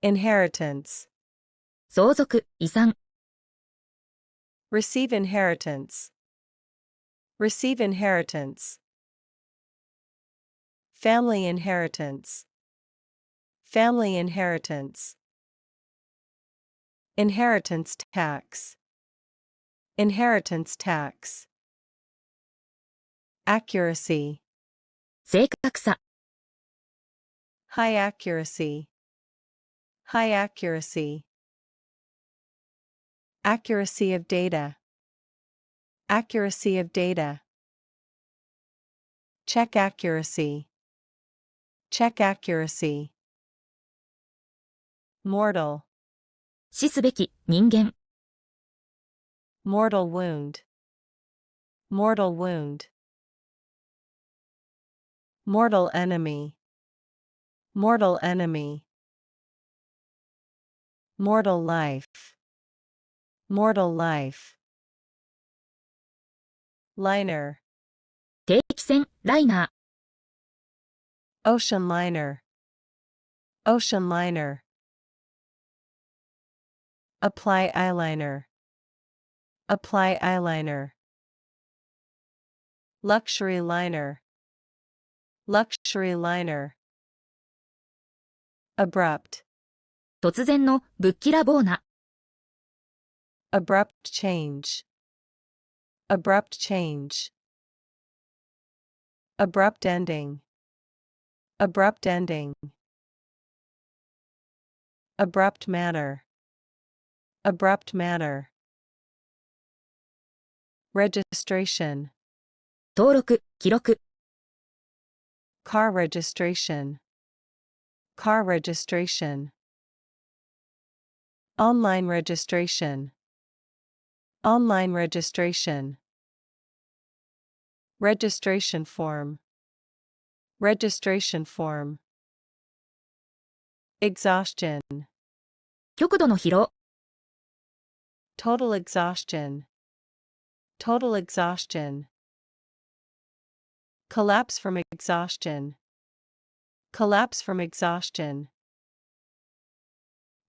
inheritance, 相続、遺産、 receive inheritance, receive inheritance, family inheritance, family inheritance, inheritance tax, inheritance tax, accuracy, 正確さ、 high accuracy, high accuracy, accuracy of data, accuracy of data, check accuracy, check accuracy, mortal, 死すべき、人間、 mortal wound, mortal wound, mortal enemy, mortal enemy, mortal life, mortal life, liner, 定期船、ライナー、 ocean liner, ocean liner, apply eyeliner, apply eyeliner, luxury liner, luxury liner, abrupt, 突然のぶっきらぼうな、 abrupt change, abrupt change, abrupt ending, abrupt ending, abrupt manner, abrupt manner, registration, 登録、記録、 car registration, car registration, online registration, online registration, registration form, registration form, exhaustion, 極度の疲労、 total exhaustion, total exhaustion, collapse from exhaustion, collapse from exhaustion,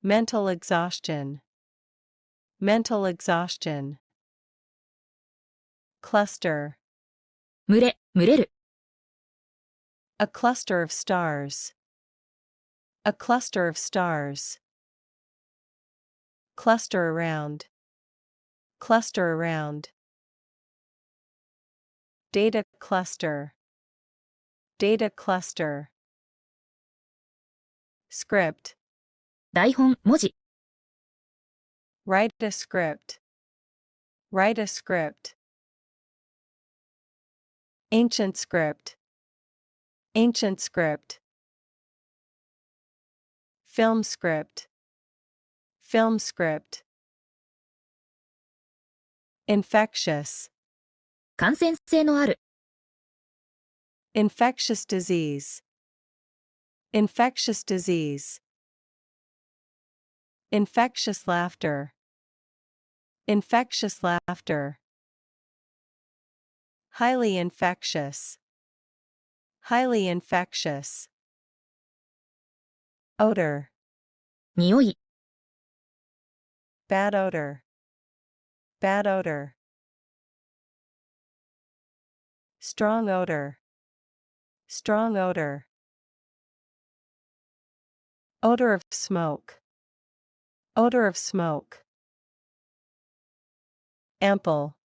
mental exhaustion, mental exhaustion, cluster, 群れ、群れる、 a cluster of stars, a cluster of stars, cluster around, cluster around, data cluster, data cluster, script, 台本、文字、 write a script, write a script, ancient script, ancient script, film script, film script, infectious, 感染性のある、 infectious disease, infectious disease, infectious laughter, infectious laughter, highly infectious, highly infectious, odor, 匂い、 bad odor, bad odor, strong odor, strong odor, odor of smoke, odor of smoke, ample,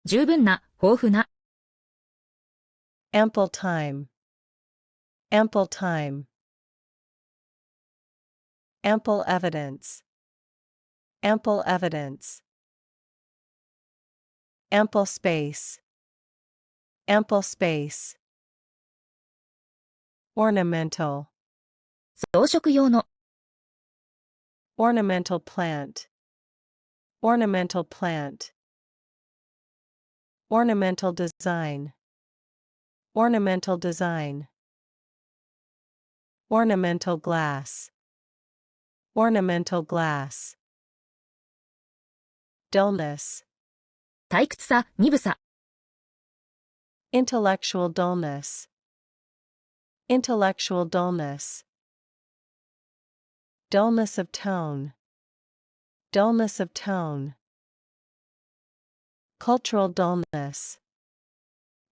十分な、豊富な、 ample time, ample time, ample evidence, ample evidence, ample space, ample space, ornamental, 装飾用の、 ornamental plant, ornamental plant, ornamental design, ornamental design, ornamental glass, ornamental glass, dullness, 退屈さ、鈍さ、 intellectual dullness, intellectual dullness, dullness of tone, dullness of tone. Cultural dullness,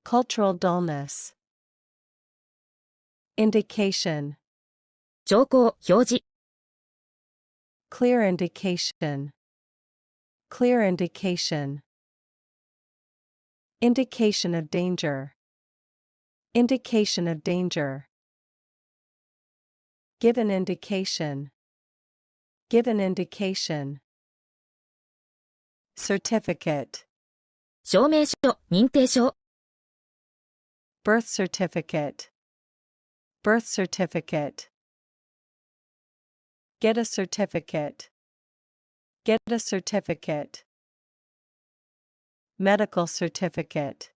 cultural dullness. Indication, 兆候、表示、 clear indication, clear indication. Indication of danger, indication of danger. Give an indication, give an indication. Certificate, 証明書、認定証、 birth certificate, birth certificate. Get a certificate, get a certificate. Medical certificate,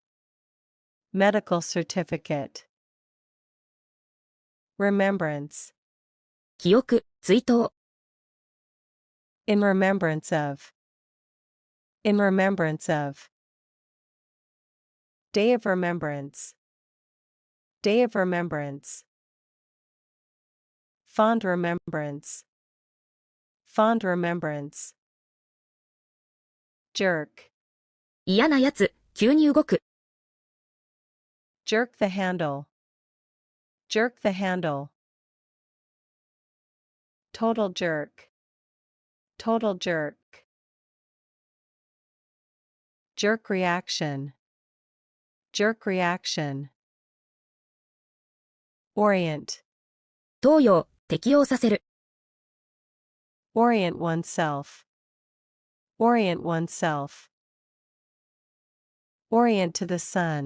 medical certificate. Remembrance, 記憶、追悼、 in remembrance of, in remembrance of. Day of remembrance, day of remembrance. Fond remembrance, fond remembrance. Jerk, 嫌なやつ、急に動く、 jerk the handle, jerk the handle. Total jerk, total jerk. Jerk reaction, jerk reaction. Orient, 東洋、適用させる、 orient oneself, orient oneself. Orient to the sun,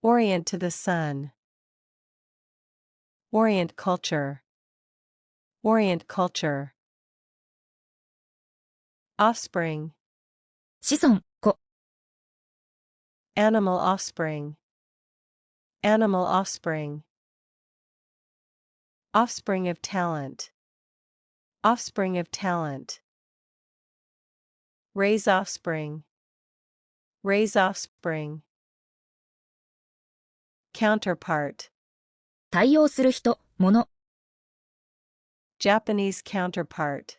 orient to the sun. Orient culture, orient culture. Offspring, 子孫、子、 animal offspring, animal offspring. Offspring of talent, offspring of talent. Raise offspring, raise offspring. Counterpart, 対応する人、もの、 Japanese counterpart,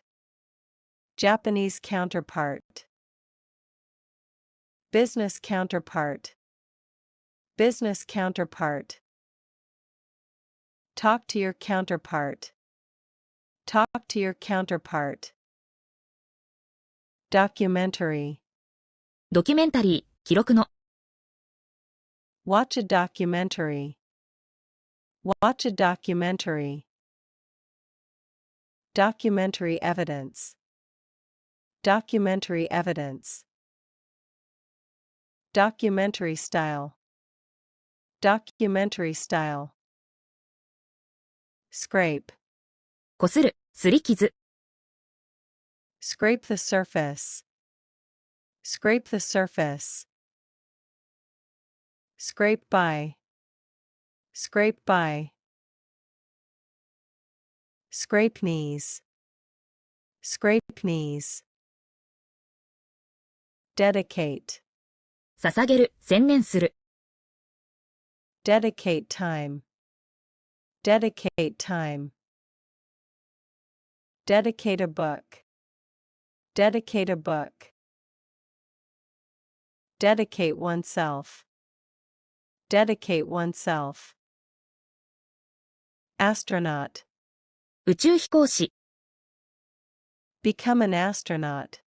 Japanese counterpart. Business counterpart, business counterpart. Talk to your counterpart, talk to your counterpart. Documentary, ドキュメンタリー、記録の、 watch a documentary, watch a documentary. Documentary evidence, documentary evidence. Documentary style, documentary style. Scrape, こする、すり傷、 scrape the surface, scrape the surface. Scrape by, scrape by. Scrape knees, scrape knees. Dedicate, 捧げる、専念する、 dedicate time, dedicate time. Dedicate a book, dedicate a book. Dedicate oneself, dedicate oneself. Astronaut, 宇宙飛行士、 become an astronaut,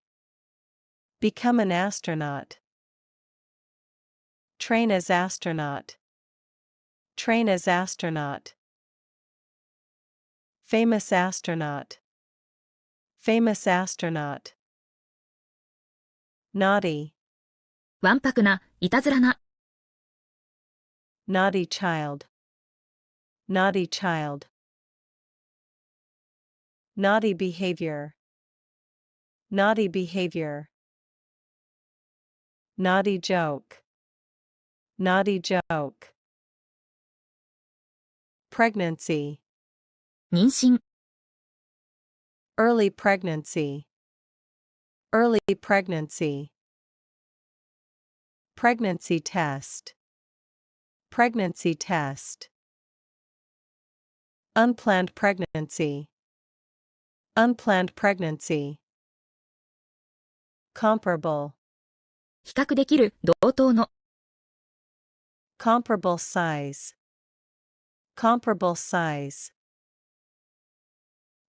become an astronaut. Train as astronaut, train as astronaut. Famous astronaut, famous astronaut. Naughty, わんぱくな、いたずらな、 naughty child, naughty child. Naughty behavior, naughty behavior. Naughty joke, naughty joke. Pregnancy, 妊娠、 early pregnancy, early pregnancy. Pregnancy test, pregnancy test. Unplanned pregnancy, unplanned pregnancy. Comparable. 比較できる、同等の。Comparable size. Comparable size.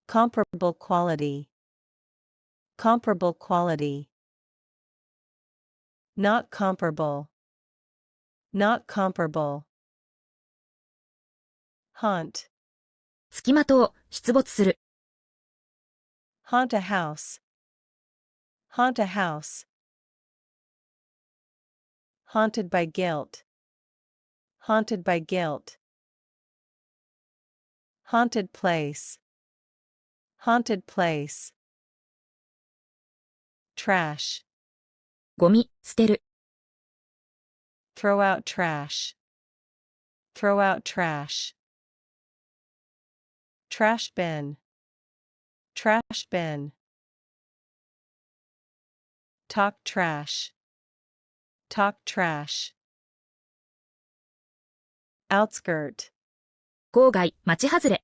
Comparable quality. Comparable quality. Not comparable. Not comparable. Haunt. 付きまとう、出没する。Haunt a house. Haunt a house. Haunted by guilt. Haunted by guilt. Haunted place. Haunted place. Trash. ゴミ、捨てる。Throw out trash. Throw out trash. Trash bin. Trash bin. Talk trash. Talk trash. Outskirt. 郊外、町外れ。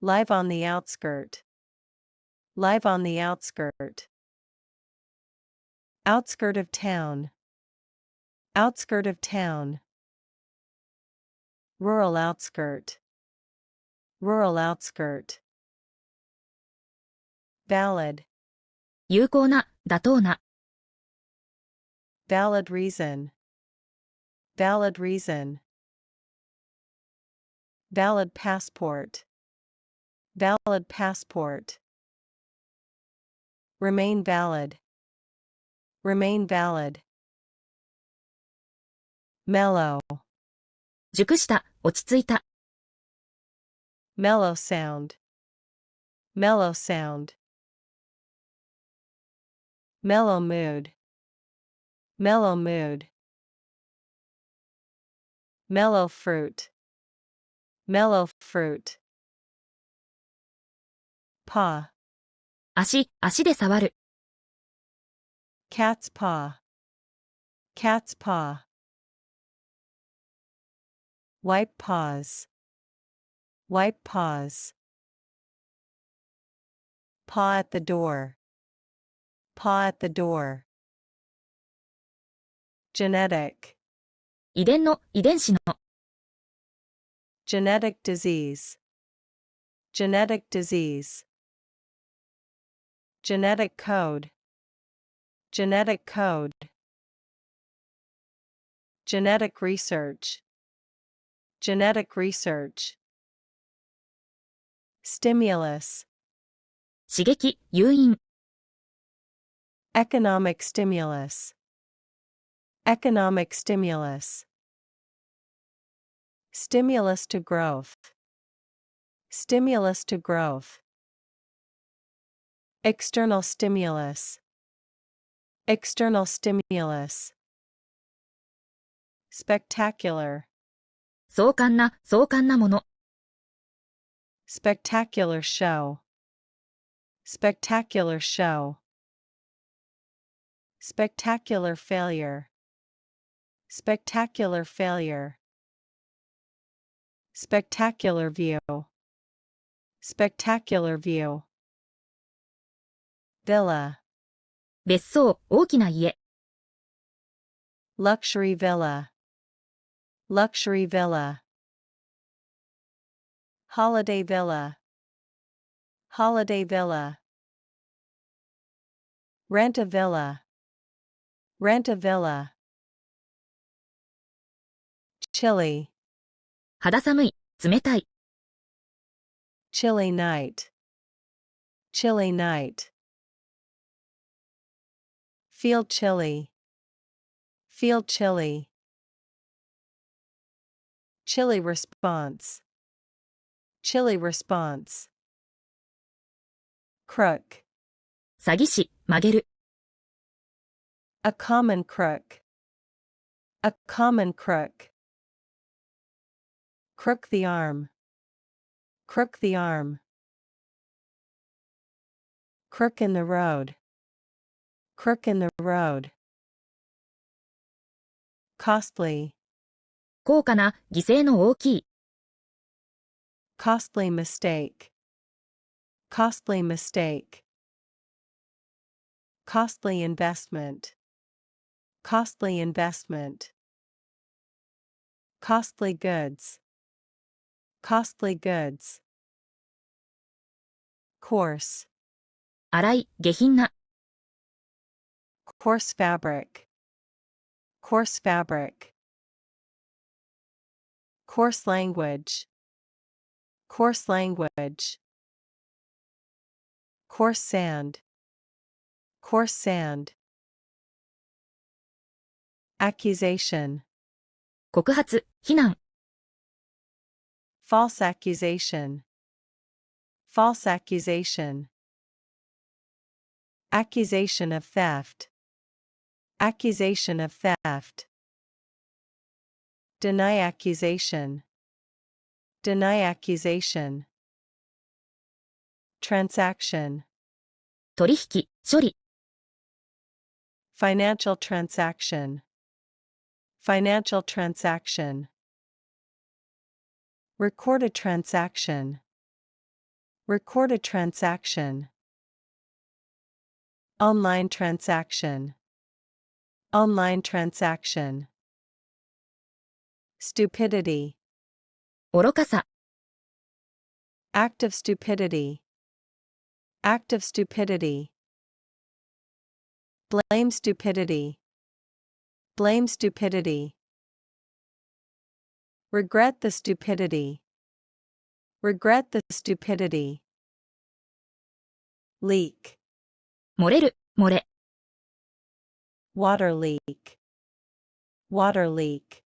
Live on the outskirt. Live on the outskirt. Outskirt of town. Outskirt of town. Rural outskirt. Rural outskirt. Valid. 有効な、妥当な。Valid reason. Valid reason. Valid passport. Valid passport. Remain valid. Remain valid. Mellow. 熟した、落ち着いた。Mellow sound. Mellow sound. Mellow mood. Mellow mood. Mellow fruit. Mellow fruit. Paw. 足で触る。Cat's paw. Cat's paw. Wipe paws. Wipe paws. Paw at the door. Paw at the door. Genetic. 遺伝の、遺伝子の。Genetic disease. Genetic disease. Genetic code. Genetic code. Genetic research. Genetic research. Stimulus. 刺激、誘引。Economic stimulus. Economic stimulus. Stimulus to growth. Stimulus to growth. External stimulus. External stimulus. Spectacular. 壮観なもの。Spectacular show. Spectacular show. Spectacular failure. Spectacular failure. Spectacular view. Spectacular view. Villa. 別荘、大きな家。Luxury villa. Luxury villa. Holiday villa. Holiday villa. Rent a villa. Rent a villa. Chilly. 肌寒い、冷たい。Chilly night. Chilly night. Feel chilly. Feel chilly. Chilly response. Chilly response. Crook. 詐欺師、曲げる。A common crook. A common crook. Crook the arm. Crook the arm. Crook in the road. Crook in the road. Costly. 高価な、犠牲の大きい。Costly mistake. costly mistake, costly investment, costly investment, costly goods, costly goods, coarse, 粗い、下品な、coarse fabric, coarse fabric, coarse language, coarse language, coarse sand, coarse sand, accusation, 告発、非難、false accusation, false accusation, accusation of theft, accusation of theft, deny accusation, deny accusation, transaction, 取引、処理、 financial transaction, financial transaction, recorded transaction, recorded transaction, online transaction, online transaction, stupidity, 愚かさ、 act of stupidity, act of stupidity, blame stupidity, blame stupidity, regret the stupidity, regret the stupidity, leak, 漏れる、漏れ、 water leak, water leak,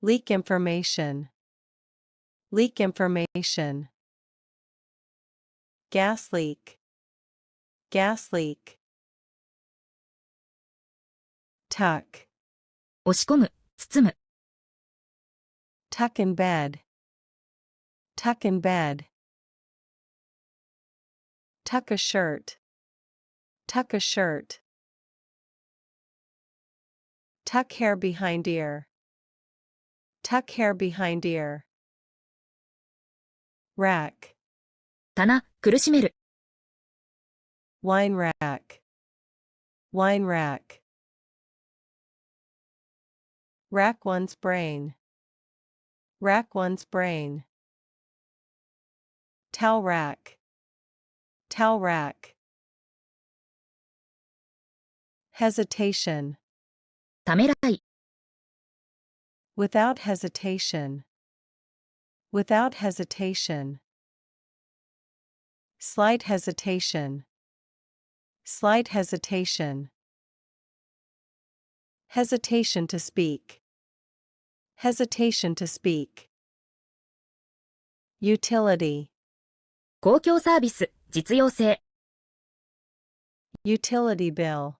leak information, leak information, gas leak, gas leak, tuck, 押し込む、包む、 tuck in bed, tuck in bed, tuck a shirt, tuck a shirt, tuck hair behind ear, tuck hair behind ear, rack, 棚、苦しめる、 wine rack, wine rack, rack one's brain, rack one's brain, towel rack, towel rack, hesitation, ためらい、 without hesitation, without hesitation, slight hesitation, slight hesitation, hesitation to speak, hesitation to speak, utility, 公共サービス、実用性、 utility bill,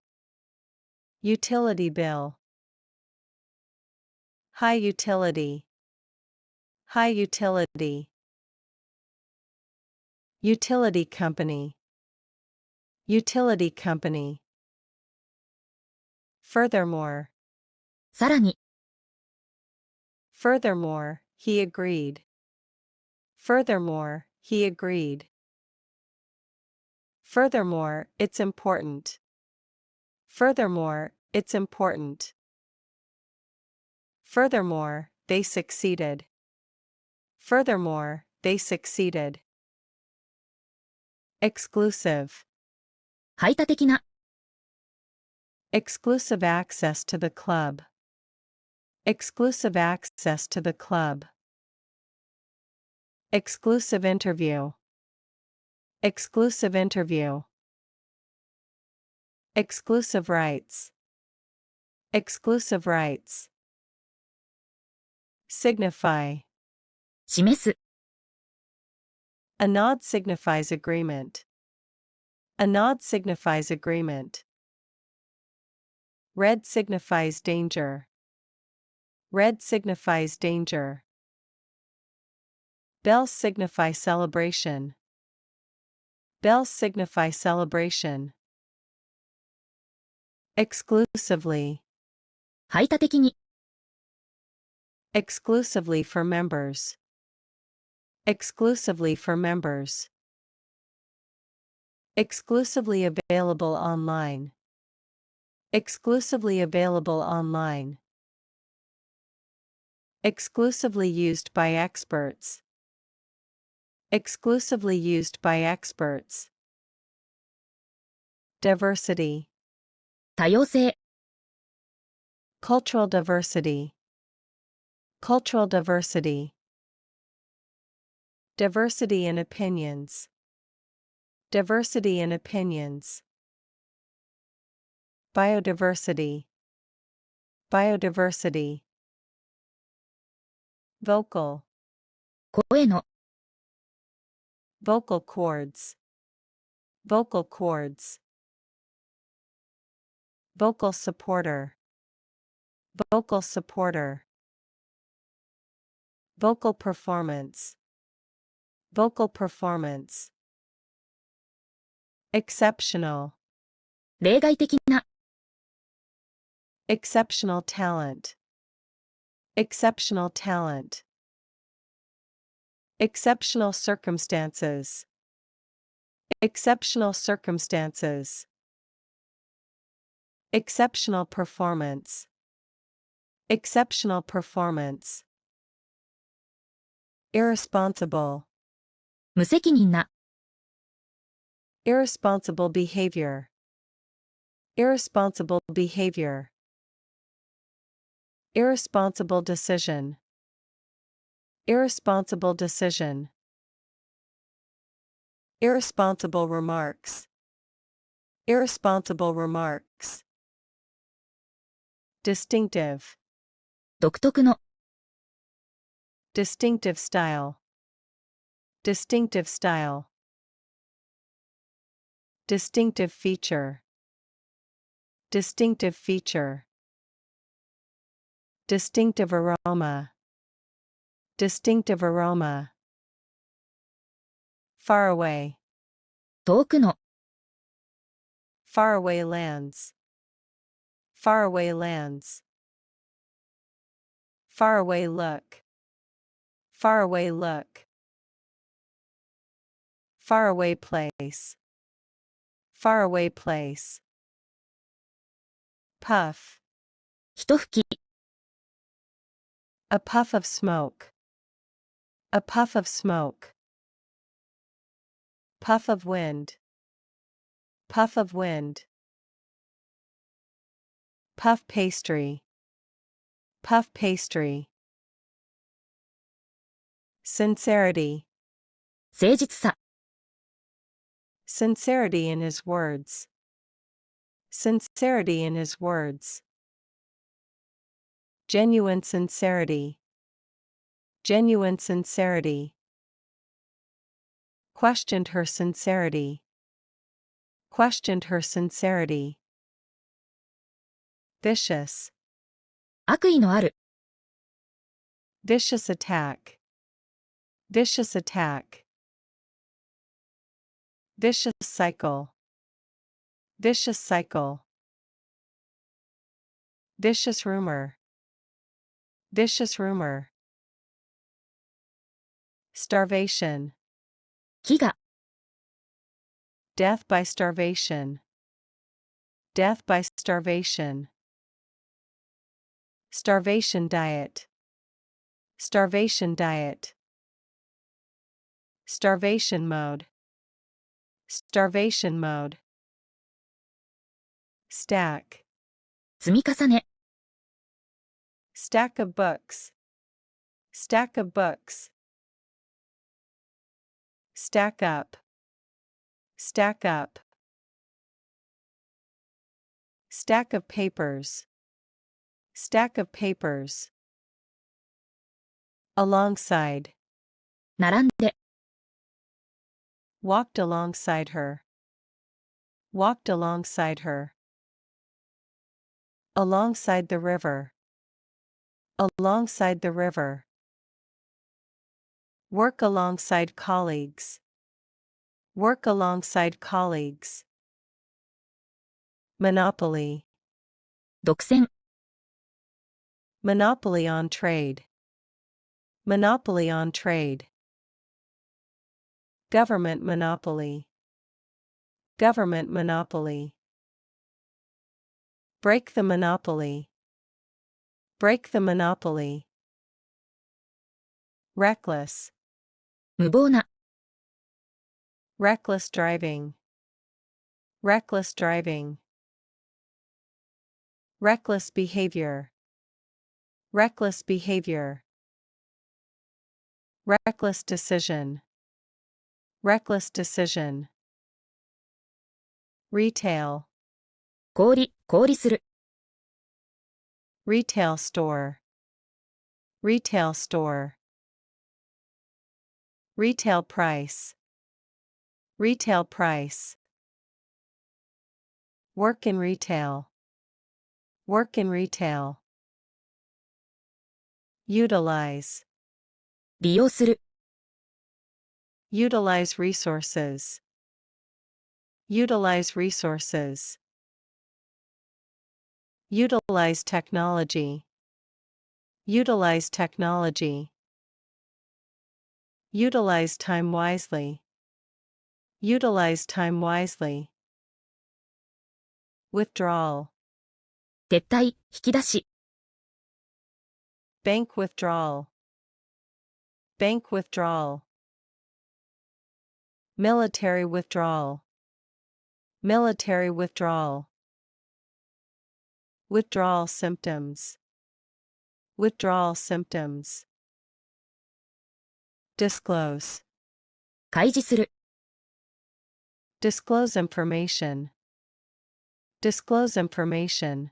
utility bill, high utility, high utility, utility company, utility company, furthermore, さらに、 furthermore, he agreed, furthermore, he agreed, furthermore, it's important, furthermore, it's important, furthermore, they succeeded, furthermore, they succeeded, exclusive, 排他的な、 exclusive access to the club, exclusive access to the club, exclusive interview, exclusive interview, exclusive rights, exclusive rights, signify, 示す、 a nod signifies agreement, a nod signifies agreement, red signifies danger, red signifies danger, bells signify celebration, bells signify celebration, exclusively, 排他的に、 exclusively for members, Exclusively for members. Exclusively available online. Exclusively available online. Exclusively used by experts. Exclusively used by experts. Diversity. 多様性。Cultural diversity. Cultural diversity. Diversity in opinions. Diversity in opinions. Biodiversity. Biodiversity. Vocal. 声の。Vocal cords. Vocal cords. Vocal supporter. Vocal supporter. Vocal performance. Vocal performance. Exceptional. 例外的な。Exceptional talent. Exceptional talent. Exceptional circumstances. Exceptional circumstances. Exceptional performance. Exceptional performance. Irresponsible. 無責任な。Irresponsible behavior. Irresponsible behavior. Irresponsible decision. Irresponsible decision. Irresponsible remarks. Irresponsible remarks. Distinctive. 独特の。Distinctive style. Distinctive style. Distinctive feature. Distinctive feature. Distinctive aroma. Distinctive aroma. Far away. 遠くの。Faraway lands. Faraway lands. Faraway look. Faraway look. Faraway place. Faraway place. Puff. ひと吹き。A puff of smoke. A puff of smoke. Puff of wind. Puff of wind. Puff pastry. Puff pastry. Sincerity. 誠実さ。Sincerity in his words. Sincerity in his words. Genuine sincerity. Genuine sincerity. Questioned her sincerity. Questioned her sincerity. Vicious. 悪意のある。Vicious attack. Vicious attack. Vicious cycle. Vicious cycle. Vicious rumor. Vicious rumor. Starvation. 飢餓。Death by starvation. Death by starvation. Starvation diet. Starvation diet. Starvation mode. Starvation mode. Stack. 積み重ね。Stack of books. Stack of books. Stack up. Stack up. Stack of papers. Stack of papers. Alongside. 並んで。Walked alongside her. Walked alongside her. Alongside the river. Alongside the river. Work alongside colleagues. Work alongside colleagues. Monopoly. 独占。Monopoly on trade. Monopoly on trade. Government monopoly. Government monopoly. Break the monopoly. Break the monopoly. Reckless. 無謀な、Reckless driving. Reckless driving. Reckless behavior. Reckless behavior. Reckless decision. Reckless decision. Retail. 小売する、Retail store. Retail store. Retail price. Retail price. Work in retail. Work in retail. Utilize. 利用する、Utilize resources. Utilize resources. Utilize technology. Utilize technology. Utilize time wisely. Utilize time wisely. Withdrawal. 撤退、引き出し、Bank withdrawal. Bank withdrawal. Military withdrawal. Military withdrawal. Withdrawal symptoms. Withdrawal symptoms. Disclose. 開示する、Disclose information. Disclose information.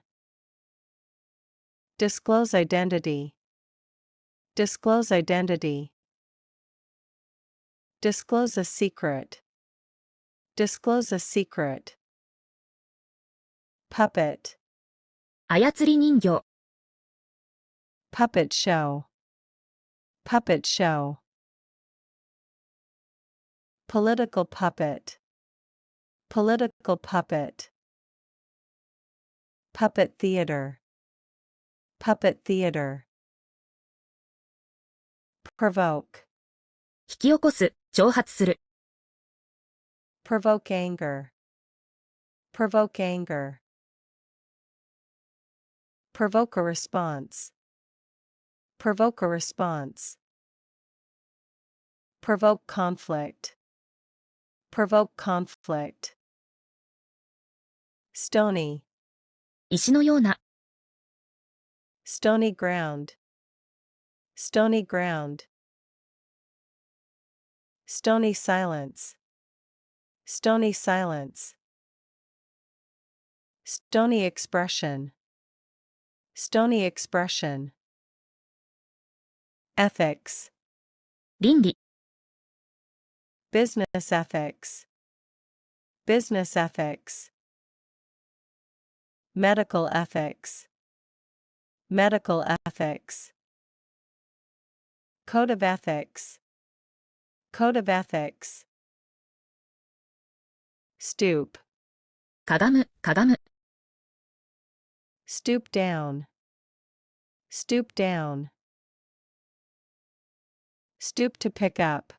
Disclose identity. Disclose identity. Disclose a secret. Disclose a secret. Puppet. 操り人形、 Puppet show. Puppet show. Political puppet. Political puppet. Puppet theater. Puppet theater. Provoke. 引き起こす、挑発する、 Provoke anger. Provoke anger. Provoke a response. Provoke a response. Provoke conflict. Provoke conflict. Stony. 石のような、 Stony ground. Stony ground. Stony silence. Stony silence. Stony expression. Stony expression. Ethics. 倫理、 Business ethics. Business ethics. Medical ethics. Medical ethics. Code of ethics. Code of ethics. Stoop. かがむ、かがむ、 Stoop down. Stoop down. Stoop to pick up.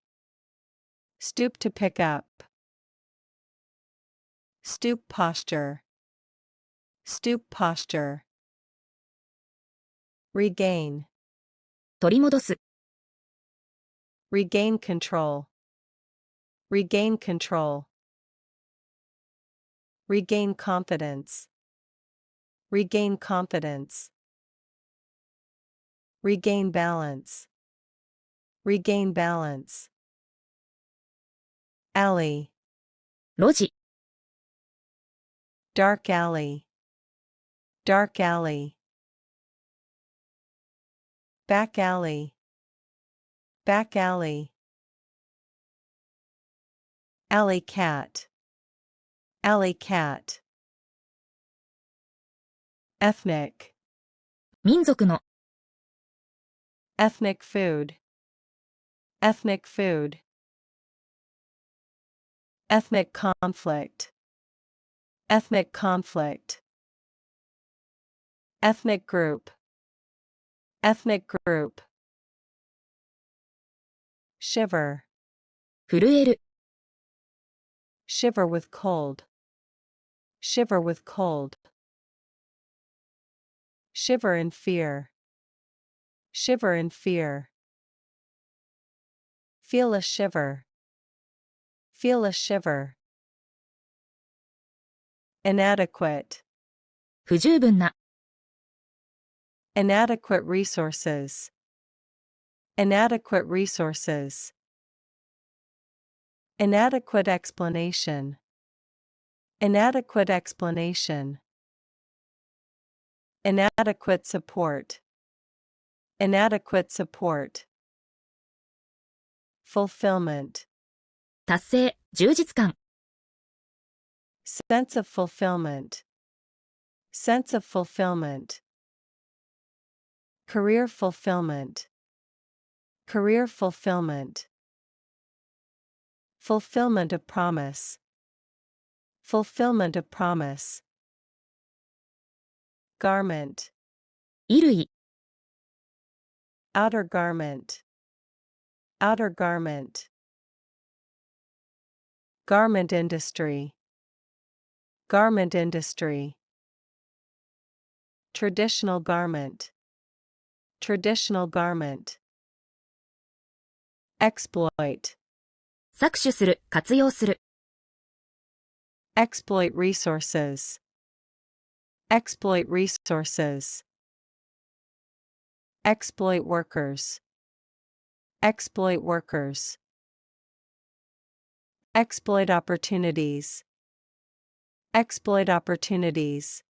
Stoop to pick up. Stoop posture. Stoop posture. Regain. 取り戻す、 Regain control. Regain control. Regain confidence. Regain confidence. Regain balance. Regain balance. Alley. 路地、 Dark alley. Dark alley. Back alley. Back alley. Alley cat. Alley cat. Ethnic. 民族の、 Ethnic food. Ethnic food. Ethnic conflict. Ethnic conflict. Ethnic group. Ethnic group. Shiver. 震える、Shiver with cold. Shiver with cold. Shiver in fear. Shiver in fear. Feel a shiver. Feel a shiver. Inadequate. 不十分な。Inadequate resources. Inadequate resources. Inadequate explanation. Inadequate explanation. Inadequate support. Inadequate support. Fulfillment. 達成、充実感。Sense of fulfillment. Sense of fulfillment. Career fulfillment. Career fulfillment. Fulfillment of promise. Fulfillment of promise. Garment. 衣類。Outer garment. Outer garment. Garment industry. Garment industry. Traditional garment. Traditional garment. Exploit. 搾取する、活用する。Exploit resources. Exploit resources. Exploit workers. Exploit workers. Exploit opportunities. Exploit opportunities.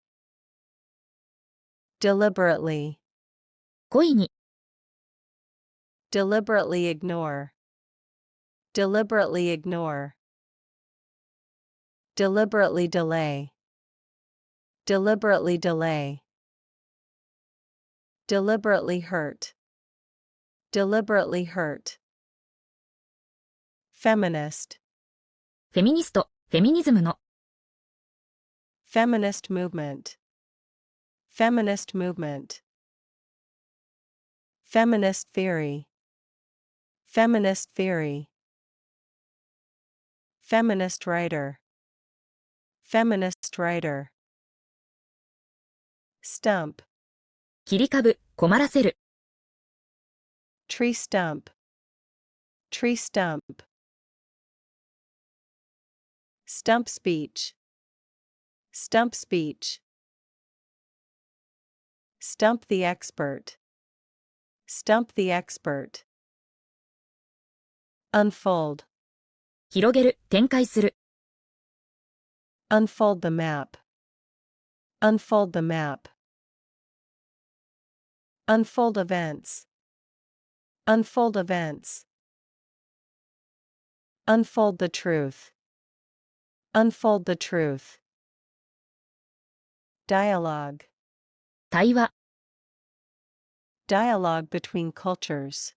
Deliberately. 故意に。Deliberately ignore. Deliberately ignore. Deliberately delay. Deliberately delay. Deliberately hurt. Deliberately hurt. Feminist. フェミニスト、フェミニズムの。Feminist movement. Feminist movement. Feminist theory. Feminist theory. Feminist writer. Feminist writer. Stump. 切り株、困らせる。Tree stump. Tree stump. Stump speech. Stump speech. Stump the expert. Stump the expert. Unfold. 広げる、展開する。Unfold the map. Unfold the map. Unfold events. Unfold events. Unfold the truth. Unfold the truth. Dialogue. 対話。Dialogue between cultures.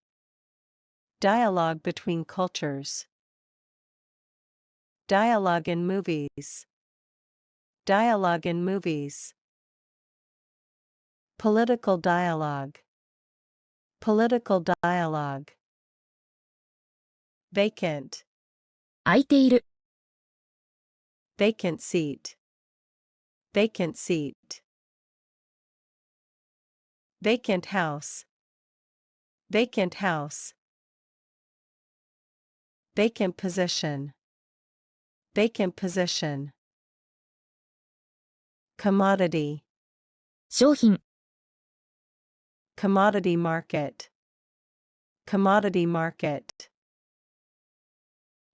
Dialogue between cultures. Dialogue in movies. Dialogue in movies. Political dialogue. Political dialogue. Vacant. 空いている。Vacant seat. Vacant seat. Vacant house. Vacant house. Vacant position. Vacant position. Commodity. 商品。Commodity market. Commodity market.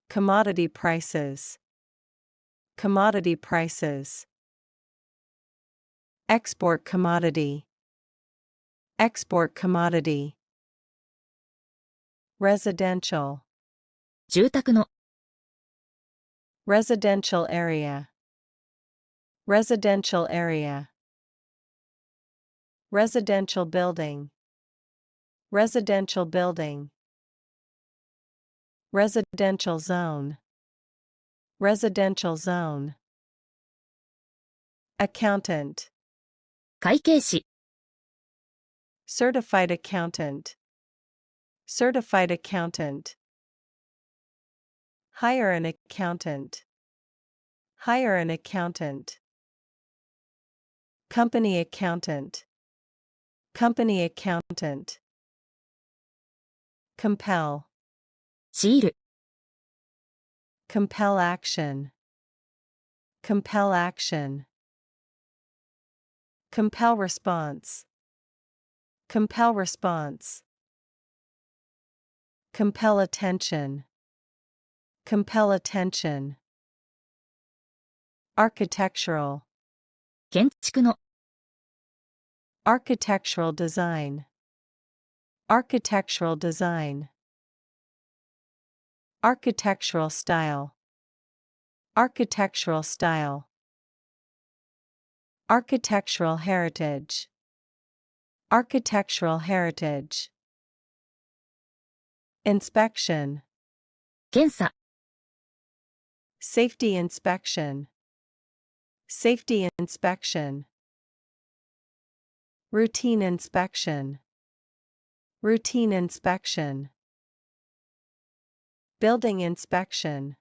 Commodity prices. Commodity prices. Export commodity. Export commodity. Residential. 住宅の。Residential area. Residential area. Residential building. Residential building. Residential zone. Residential zone. Accountant. 会計士。Certified accountant. Certified accountant. Hire an accountant. Hire an accountant. Company accountant. Company accountant. Compel. 強いる。Compel action. Compel action. Compel response. Compel response. Compel attention. Compel attention. Architectural. 建築の。Architectural design. Architectural design. Architectural style. Architectural style. Architectural heritage. Architectural heritage. Inspection. 検査。Safety inspection. Safety inspection. Routine inspection. Routine inspection. Building inspection.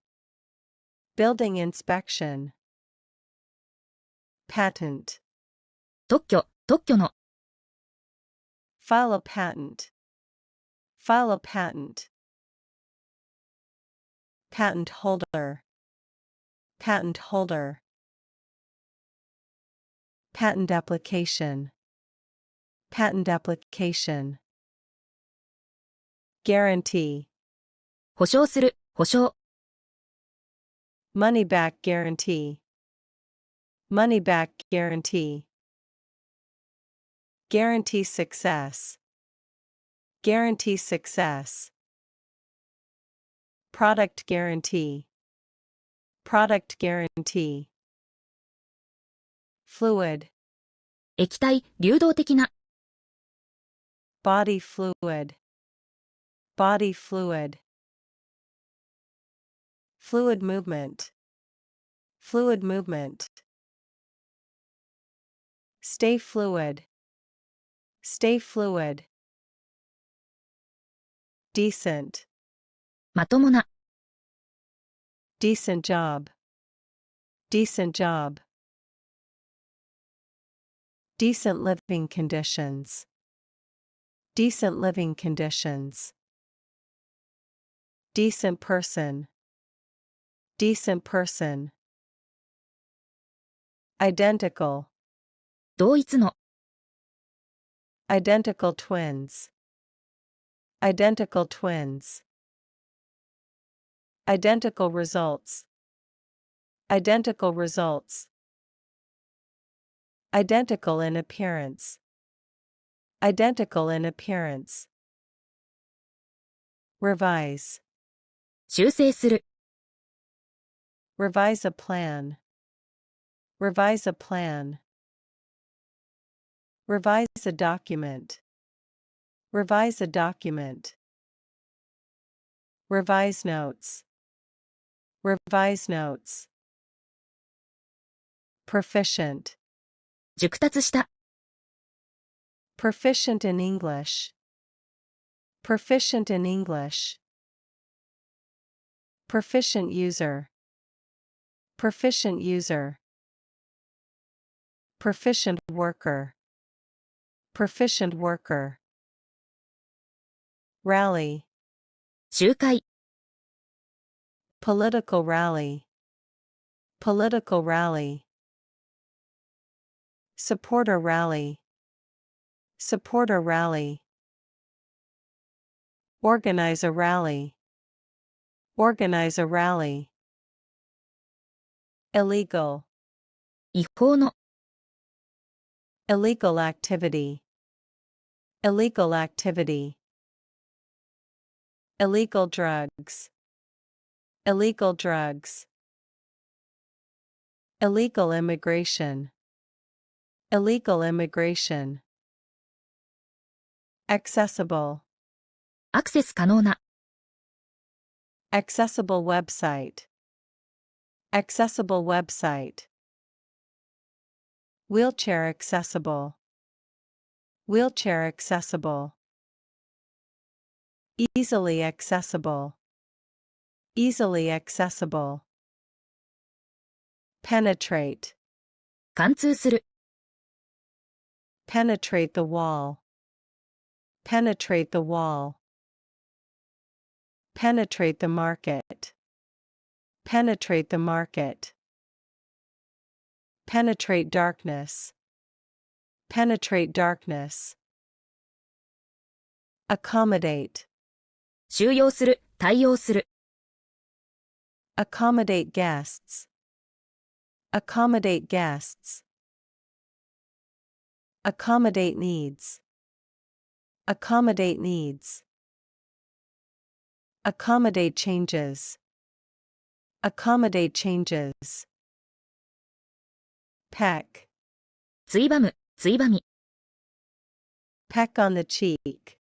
Building inspection. Patent. 特許、特許の。File a patent. File a patent. Patent holder. Patent holder. Patent application. Patent application. Guarantee. 保証する、保証。Money back guarantee. Money back guarantee. Guarantee success. Guarantee success. Product guarantee. Product guarantee. Fluid. 液体、流動的な。Body fluid. Body fluid. Fluid movement. Fluid movement. Stay fluid. Stay fluid. Decent. まともな。Decent job. Decent job. Decent living conditions. Decent living conditions. Decent person. Decent person. Identical. 同一の。Identical twins. Identical twins. Identical results. Identical results. Identical in appearance. Identical in appearance. Revise. 修正する。Revise a plan. Revise a plan. Revise a document. Revise a document. Revise notes. Revise notes. Proficient. 熟達した。Proficient in English. Proficient in English. Proficient user. Proficient user. Proficient worker. Proficient worker. Rally. 集会。Political rally. Political rally. Supporter rally. Supporter rally. Organize a rally. Organize a rally. Illegal. 違法の。Illegal activity. Illegal activity. Illegal drugs. Illegal drugs. Illegal immigration. Illegal immigration. Accessible. アクセス可能な。Accessible website. Accessible website. Wheelchair accessible. Wheelchair accessible. Easily accessible. Easily accessible. penetrate, 貫通する。penetrate the wall, penetrate the wall, penetrate the market, penetrate the market, penetrate darkness, penetrate darkness, accommodate, 収容する、対応する。accommodate guests, accommodate guests, accommodate needs, accommodate needs, accommodate changes, accommodate changes, peck, ついばむ、ついばみ。peck on the cheek,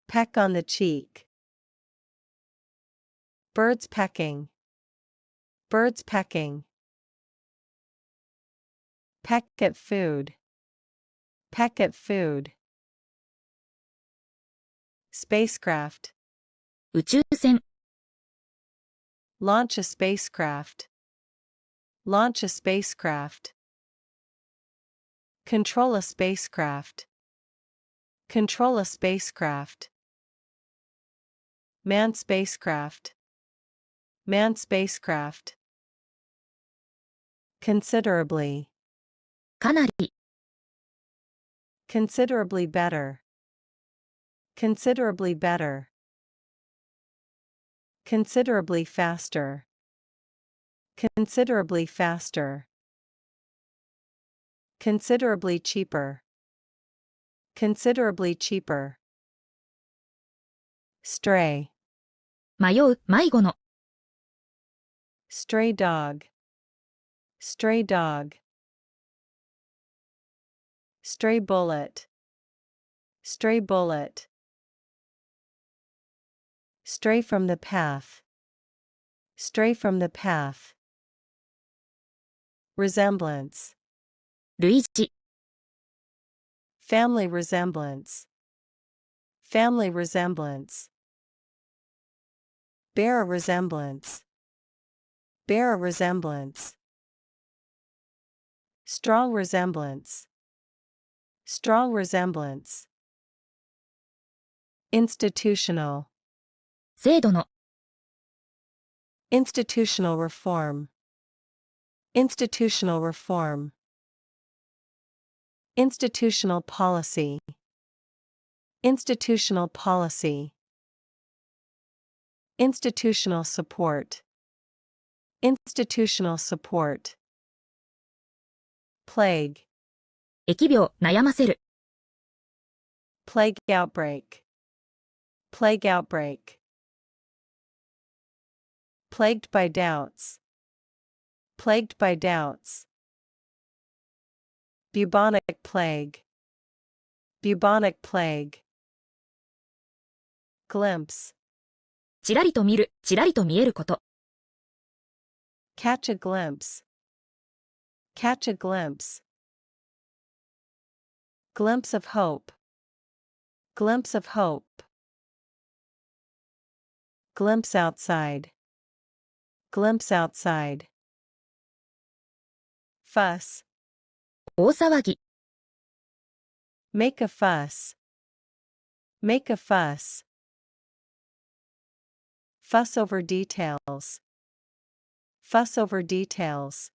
peck on the cheek, birds pecking, birds pecking, peck at food, peck at food, spacecraft, 宇宙船。launch a spacecraft, launch a spacecraft, control a spacecraft, control a spacecraft, man spacecraft, man spacecraft, considerably, かなり。considerably better, considerably better, considerably faster, considerably faster, considerably cheaper, considerably cheaper, stray, 迷う、迷子の。stray dog, stray dog, stray bullet, stray bullet, stray from the path, stray from the path, resemblance, 類似。family resemblance, family resemblance, bear a resemblance, bear a resemblance, strong resemblance, strong resemblance, institutional, 制度の。institutional reform, institutional reform, institutional policy, institutional policy, institutional support, institutional support, plague, 疫病、悩ませる。plague outbreak, plague outbreak, plagued by doubts, plagued by doubts, bubonic plague, bubonic plague, glimpse, ちらりと見る、ちらりと見えること。catch a glimpse, catch a glimpse, glimpse of hope, glimpse of hope, glimpse outside, glimpse outside, fuss, 大騒ぎ。make a fuss, make a fuss, fuss over details, fuss over details,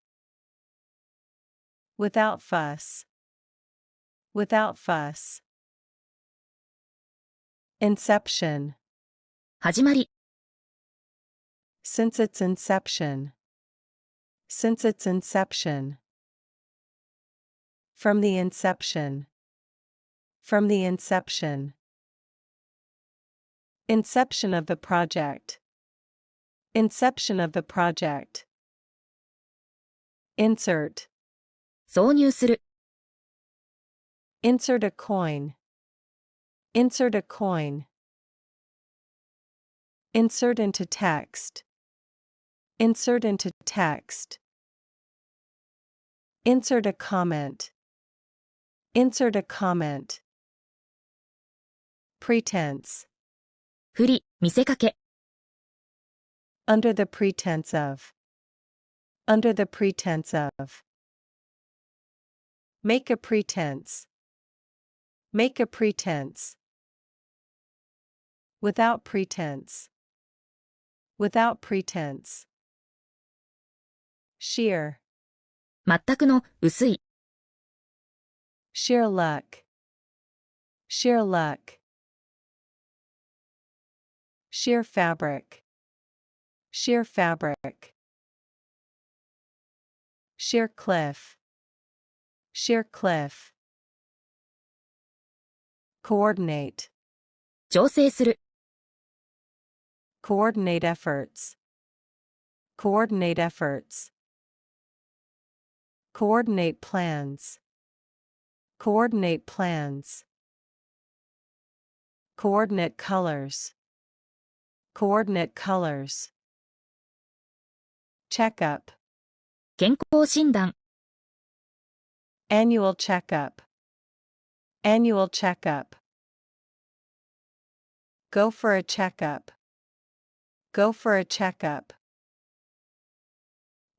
without fuss, without fuss, inception, 始まり。since its inception, since its inception, from the inception, from the inception, inception of the project, inception of the project, insert, 挿入する。insert a coin, insert a coin, insert into text, insert into text, insert a comment, insert a comment, pretense, 振り、見せかけ。under the pretense of, Under the pretense of. Make a pretense. Make a pretense. Without pretense. Without pretense. Sheer. 全くの、薄い。Sheer luck. Sheer luck. Sheer fabric. Sheer fabric. Sheer cliff. Sheer cliff. Coordinate. 調整する。Coordinate efforts. Coordinate efforts. Coordinate plans. Coordinate plans. Coordinate colors. Coordinate colors. Checkup. 健康診断。Annual checkup. Annual checkup. Go for a checkup. Go for a checkup.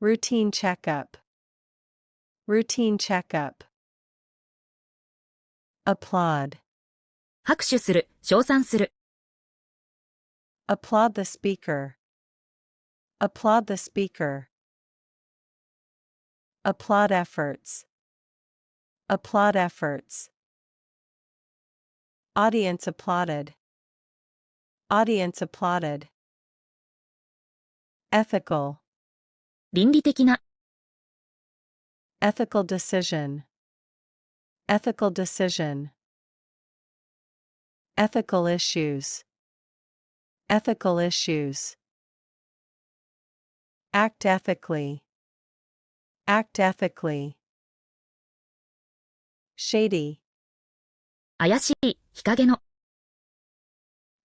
Routine checkup. Routine checkup. Applaud. 拍手する、称賛する。Applaud the speaker. Applaud the speaker. Applaud efforts. Applaud efforts. Audience applauded. Audience applauded. Ethical. 倫理的な。Ethical decision. Ethical decision. Ethical issues. Ethical issues. Act ethically. Act ethically. Shady. 怪しい、日陰の。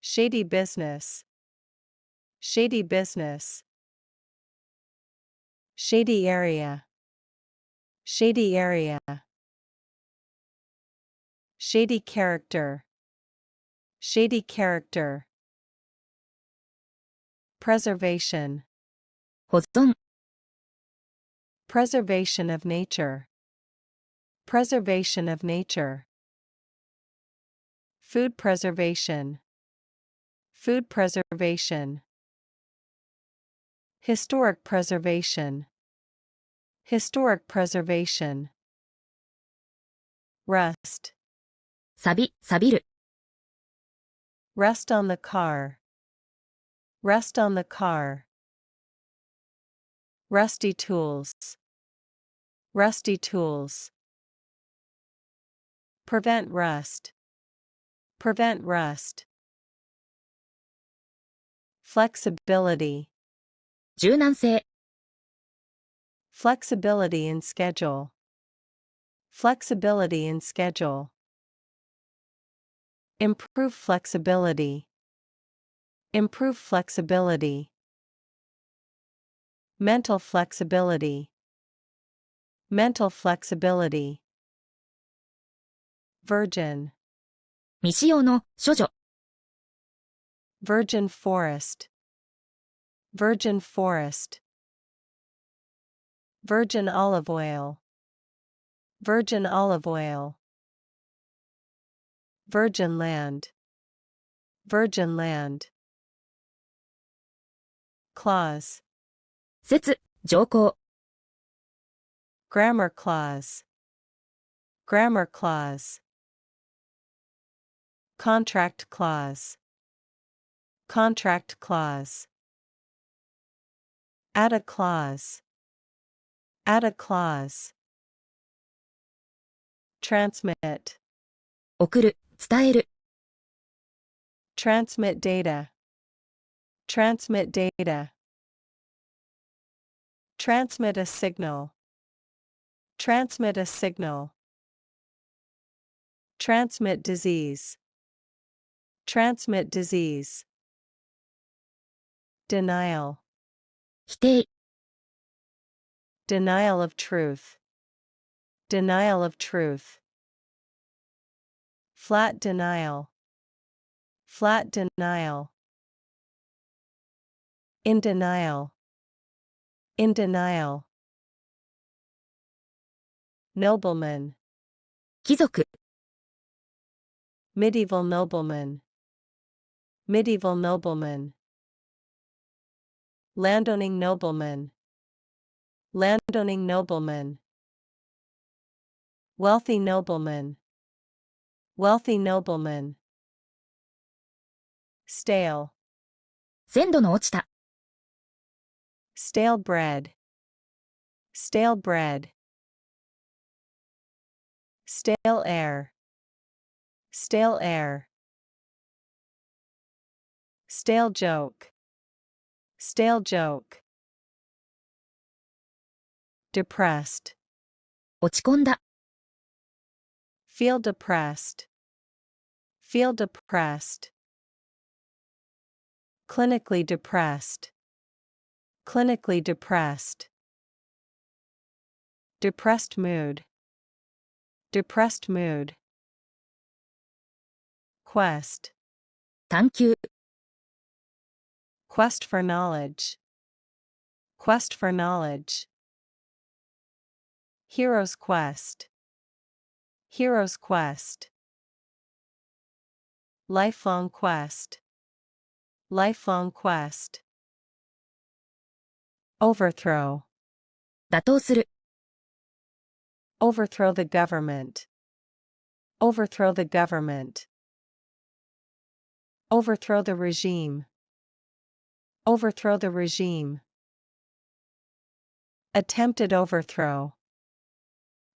Shady business. Shady business. Shady area. Shady area. Shady character. Shady character. Preservation. 保存。Preservation of nature. Preservation of nature. Food preservation. Food preservation. Historic preservation. Historic preservation. Rust. 錆びる。Rust on the car. Rust on the car. Rusty tools. Rusty tools. Prevent rust. Prevent rust. Flexibility. 柔軟性。Flexibility in schedule. Flexibility in schedule. Improve flexibility. Improve flexibility. Mental flexibility. Mental flexibility. Virgin. 未使用の、処女。Virgin forest. Virgin forest. Virgin olive oil. Virgin olive oil. Virgin land. Virgin land. Clause. 節、条項。Grammar clause. Grammar clause. Contract clause. Contract clause. Add a clause. Add a clause. Transmit. 送る、伝える。Transmit data. Transmit data. Transmit a signal. Transmit a signal. Transmit disease. Transmit disease. Denial. 否定。Denial of truth. Denial of truth. Flat denial. Flat denial. In denial. In denial. Nobleman. 貴族、 Medieval nobleman. Medieval nobleman. Landowning nobleman. Landowning nobleman. Wealthy nobleman. Wealthy nobleman. Stale. 鮮度の落ちた、 Stale bread. Stale bread. Stale air. Stale air. Stale joke. Stale joke. Depressed. 落ち込んだ、 Feel depressed. Feel depressed. Clinically depressed. Clinically depressed. Depressed mood. Depressed mood. Quest. 探求、 Quest for knowledge. Quest for knowledge. Hero's quest. Hero's quest. Lifelong quest. Lifelong quest. Overthrow. 打倒する、 Overthrow the government. Overthrow the government. Overthrow the regime. Overthrow the regime. Attempted overthrow.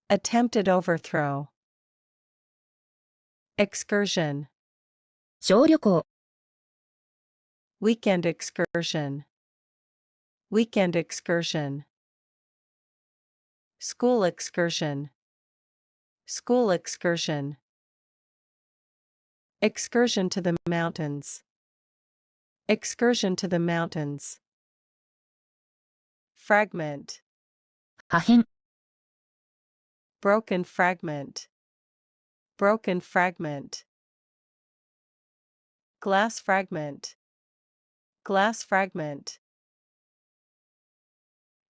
Attempted overthrow. Excursion. 小旅行、 Weekend excursion. Weekend excursion. School excursion. School excursion. Excursion to the mountains. Excursion to the mountains. Fragment. 破片、 Broken fragment. Broken fragment. Glass fragment. Glass fragment.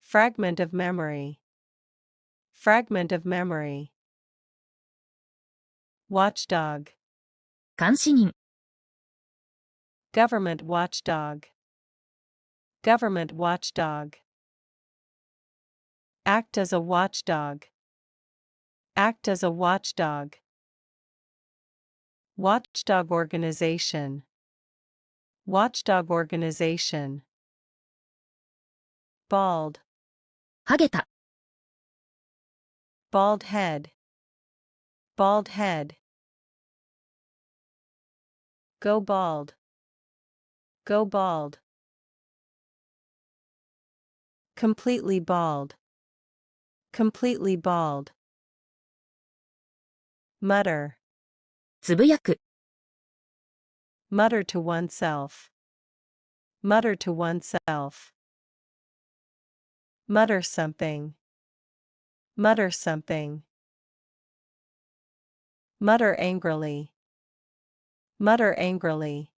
Fragment of memory. Fragment of memory. Watchdog. 監視人、 Government watchdog. Government watchdog. Act as a watchdog. Act as a watchdog. Watchdog organization. Watchdog organization. Bald. ハゲた、 Bald head. Bald head. Go bald. Go bald. Completely bald. Completely bald. Mutter. つぶやく、 Mutter to oneself. Mutter to oneself. Mutter something. Mutter something. Mutter angrily. Mutter angrily.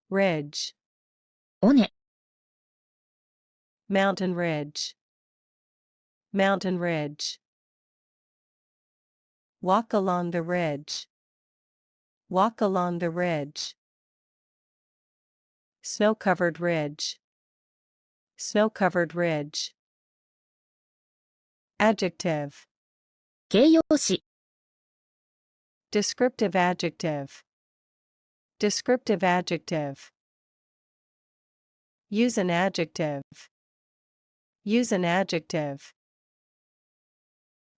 Ridge. 尾根、 Mountain ridge. Mountain ridge. Walk along the ridge. Walk along the ridge. Snow-covered ridge. Snow-covered ridge. Adjective. 形容詞、 Descriptive adjective. Descriptive adjective. Use an adjective. Use an adjective.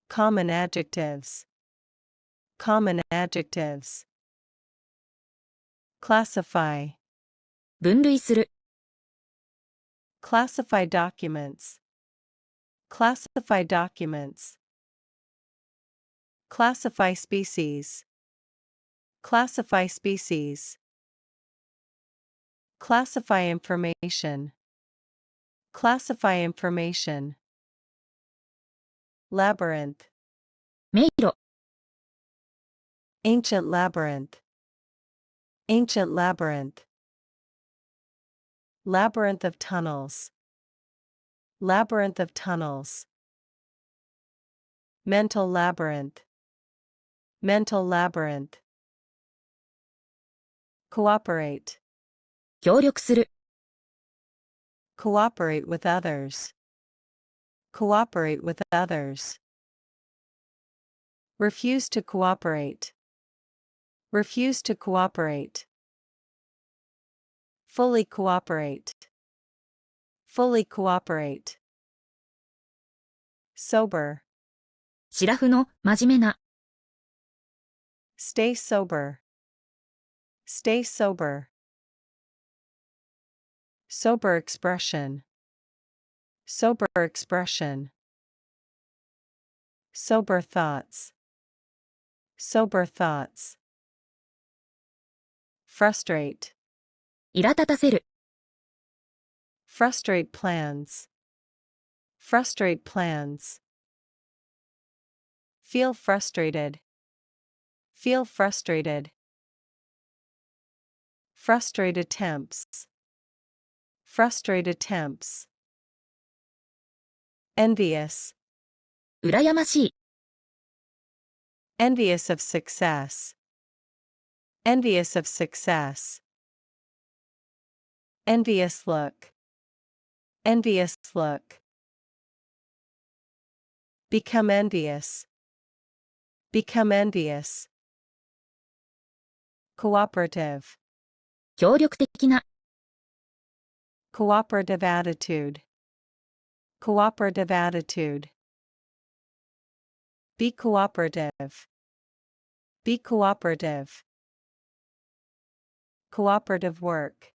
Common adjectives. Common adjectives. Classify. 分類する、 Classify documents. Classify documents. Classify species. Classify species. Classify information. Classify information. Labyrinth. 迷路、 Ancient labyrinth. Ancient labyrinth. Labyrinth of tunnels. Labyrinth of tunnels. mental labyrinth, mental labyrinth. Cooperate, 協力する。 cooperate with others, cooperate with others. Refuse to cooperate, refuse to cooperate. Fully cooperate, fully cooperate. Sober, シラフの真面目な。 stay sober, stay sober. Sober expression, sober expression. Sober thoughts, sober thoughts. Frustrate, 苛立たせる。 frustrate plans, frustrate plans. Feel frustrated, feel frustrated. Frustrate attempts, frustrate attempts. Envious, 羨ましい。 envious of success, envious of success. Envious look, envious look. Become envious, become envious. Cooperative, 協力的な。 cooperative attitude, cooperative attitude. Be cooperative, be cooperative. Cooperative work,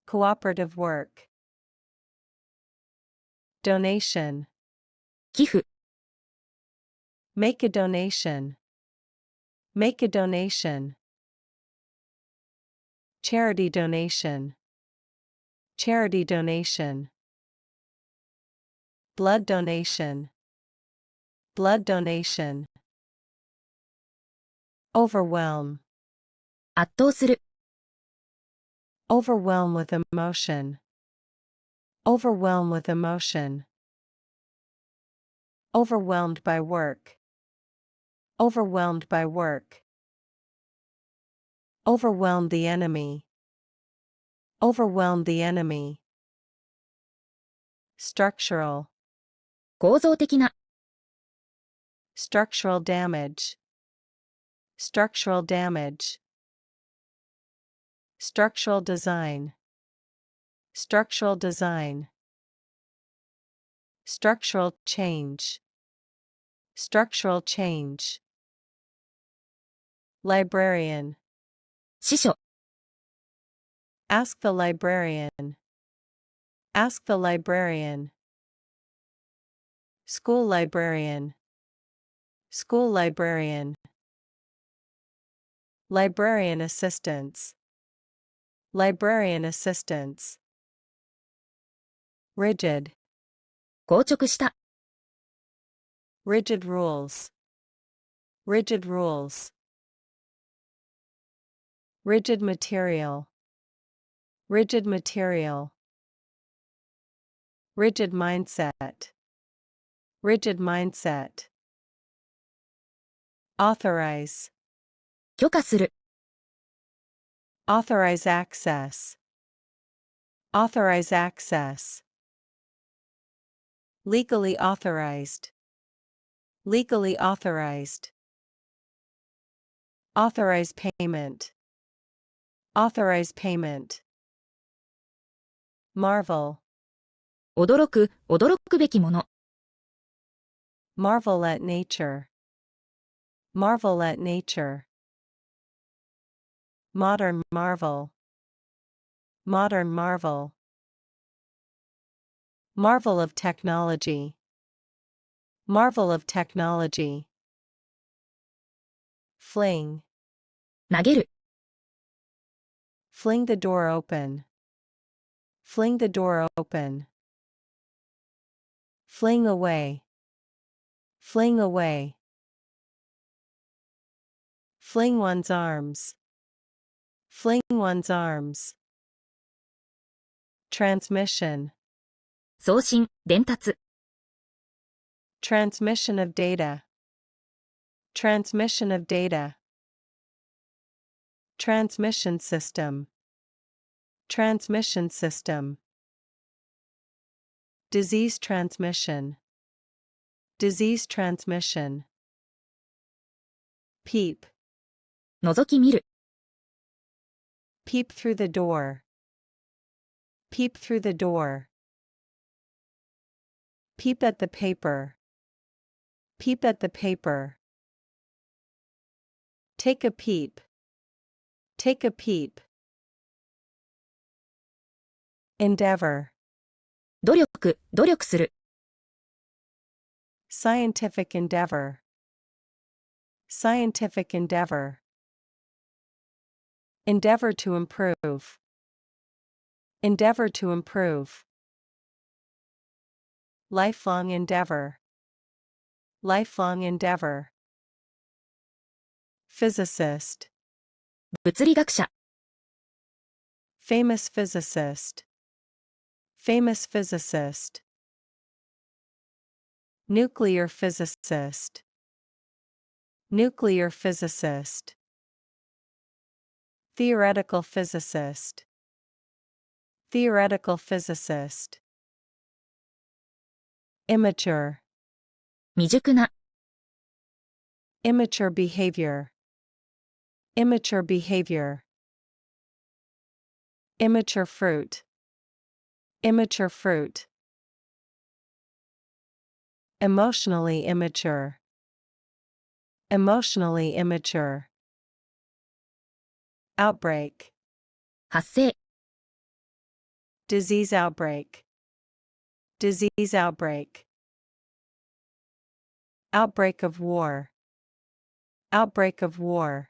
cooperative work. Donation, 寄付。 make a donation, make a donation. Charity donation, charity donation. Blood donation, blood donation. Overwhelm, 圧倒する。 overwhelm with emotion, overwhelm with emotion. Overwhelmed by work, overwhelmed by work. Overwhelm the enemy, overwhelm the enemy. Structural, 構造的な。 structural damage, structural damage. Structural design, structural design. Structural change, structural change. Librarian, 司書。 ask the librarian, ask the librarian. School librarian, school librarian. Librarian assistance, librarian assistance. Rigid, 硬直した。 rigid rules, rigid rules. Rigid material, rigid material. Rigid mindset, rigid mindset. Authorize, 許可する。 authorize access, authorize access. Legally authorized, legally authorized. Authorize payment, authorize payment. Marvel, 驚く、驚くべきもの。 marvel at nature, marvel at nature. Modern marvel, modern marvel. Marvel of technology, marvel of technology. Fling, 投げる。 fling the door open, fling the door open. Fling away, fling away. Fling one's arms, fling one's arms. Transmission, 送信、伝達。Transmission of data. Transmission of data. Transmission system. Transmission system. Disease transmission. Disease transmission. Peep. 覗き見る。Peep through the door. Peep through the door. Peep at the paper. Peep at the paper. Take a peep. Take a peep. Endeavor. 努力する。Scientific endeavor. Scientific endeavor. Endeavor to improve. Endeavor to improve. Lifelong endeavor. Lifelong endeavor. Physicist. 物理学者。Famous physicist. Famous physicist. Nuclear physicist. Nuclear physicist. Theoretical physicist. Theoretical physicist. Immature. 未熟な。Immature behavior. Immature behavior. Immature fruit. Immature fruit. Emotionally immature. Emotionally immature. Outbreak. 発生。Disease outbreak. Disease outbreak. Outbreak of war. Outbreak of war.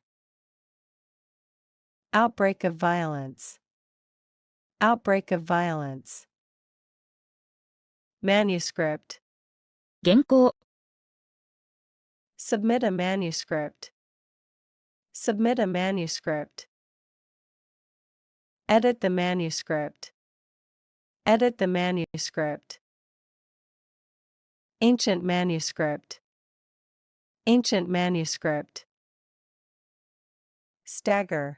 Outbreak of violence. Outbreak of violence. Manuscript. 原稿。Submit a manuscript. Submit a manuscript. Edit the manuscript. Edit the manuscript. Ancient manuscript. Ancient manuscript. Stagger.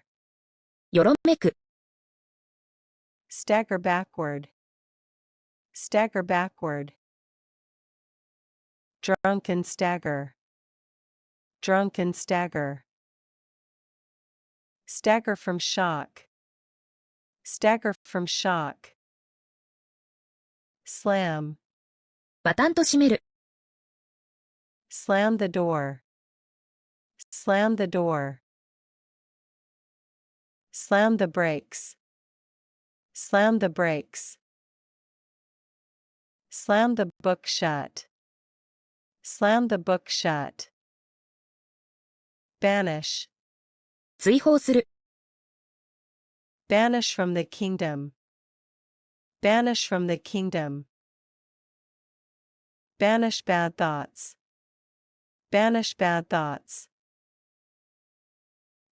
よろめく。Stagger backward. Stagger backward. Drunken stagger. Drunken stagger. Stagger from shock. Stagger from shock. Slam. バタンと閉める。Slam the door. Slam the door. Slam the brakes. Slam the brakes. Slam the book shut. Slam the book shut. Banish. 追放する。Banish from the kingdom. Banish from the kingdom. Banish bad thoughts. Banish bad thoughts.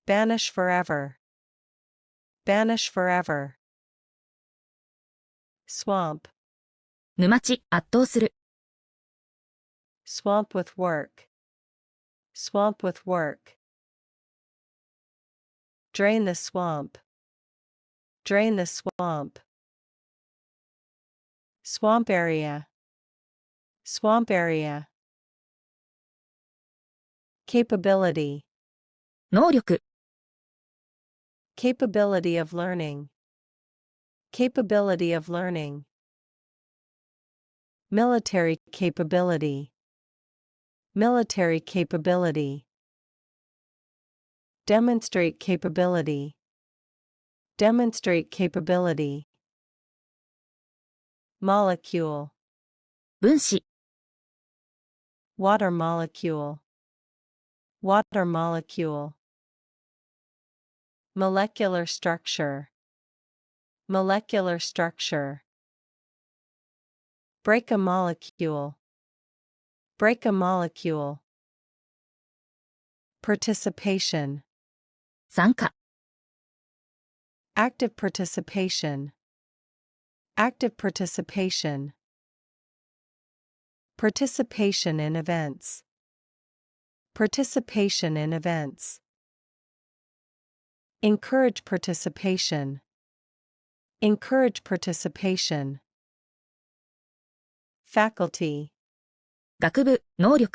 Banish forever. Banish forever. Swamp. 沼地、圧倒する。Swamp with work. Swamp with work. Drain the swamp. Drain the swamp. Swamp area. Swamp area. Capability. 能力。Capability of learning. Capability of learning. Military capability. Military capability. Demonstrate capability. Demonstrate capability. Molecule. 分子。Water molecule. Water molecule. Molecular structure. Molecular structure. Break a molecule. Break a molecule. Participation. 参加。Active participation. Active participation. Participation in events. Participation in events. Encourage participation. Encourage participation. Faculty. 学部、能力。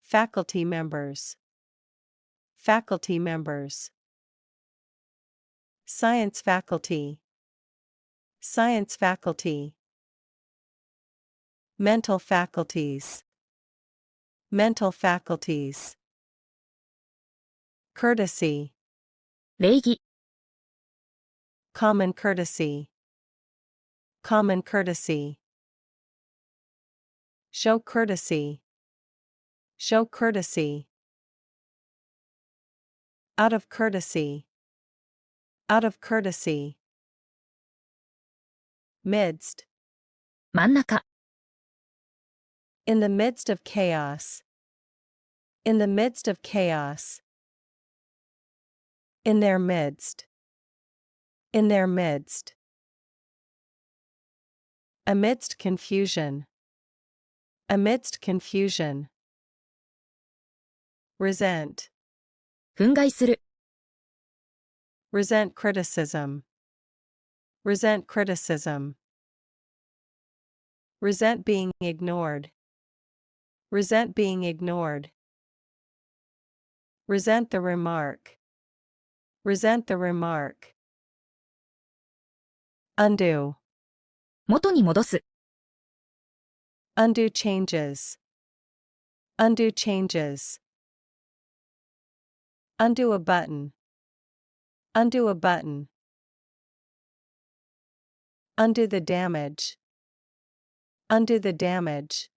Faculty members. Faculty members. Science faculty. Science faculty. Mental faculties. Mental faculties. Courtesy. 礼儀。Common courtesy. Common courtesy. Show courtesy. Show courtesy. Out of courtesy. Out of courtesy. Midst. 真ん中。In the midst of chaos. In the midst of chaos. In their midst. In their midst. Amidst confusion. Amidst confusion. Resent. 憤慨する。Resent criticism. Resent criticism. Resent being ignored. Resent being ignored. Resent the remark. Resent the remark. Undo. 元に戻す。Undo changes. Undo changes. Undo a button. Undo a button. Undo the damage. Undo the damage.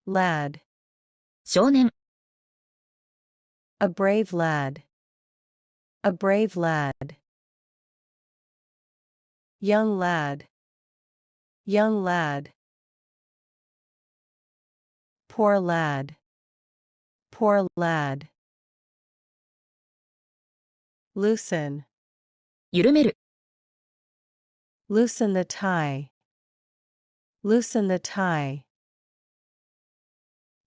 Lad. 少年。A brave lad. A brave lad. Young lad. Young lad. Poor lad. Poor lad. Loosen. 緩める。Loosen the tie. Loosen the tie.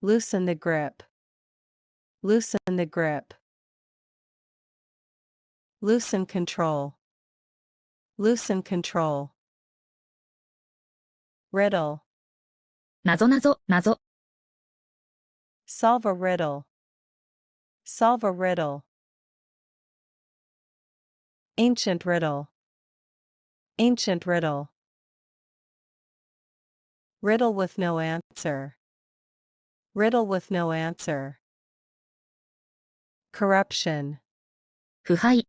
Loosen the grip. Loosen the grip. Loosen control. Loosen control. Riddle. なぞなぞ、謎。Solve a riddle. Solve a riddle. Ancient riddle. Ancient riddle. Riddle with no answer. Riddle with no answer. Corruption. 腐敗。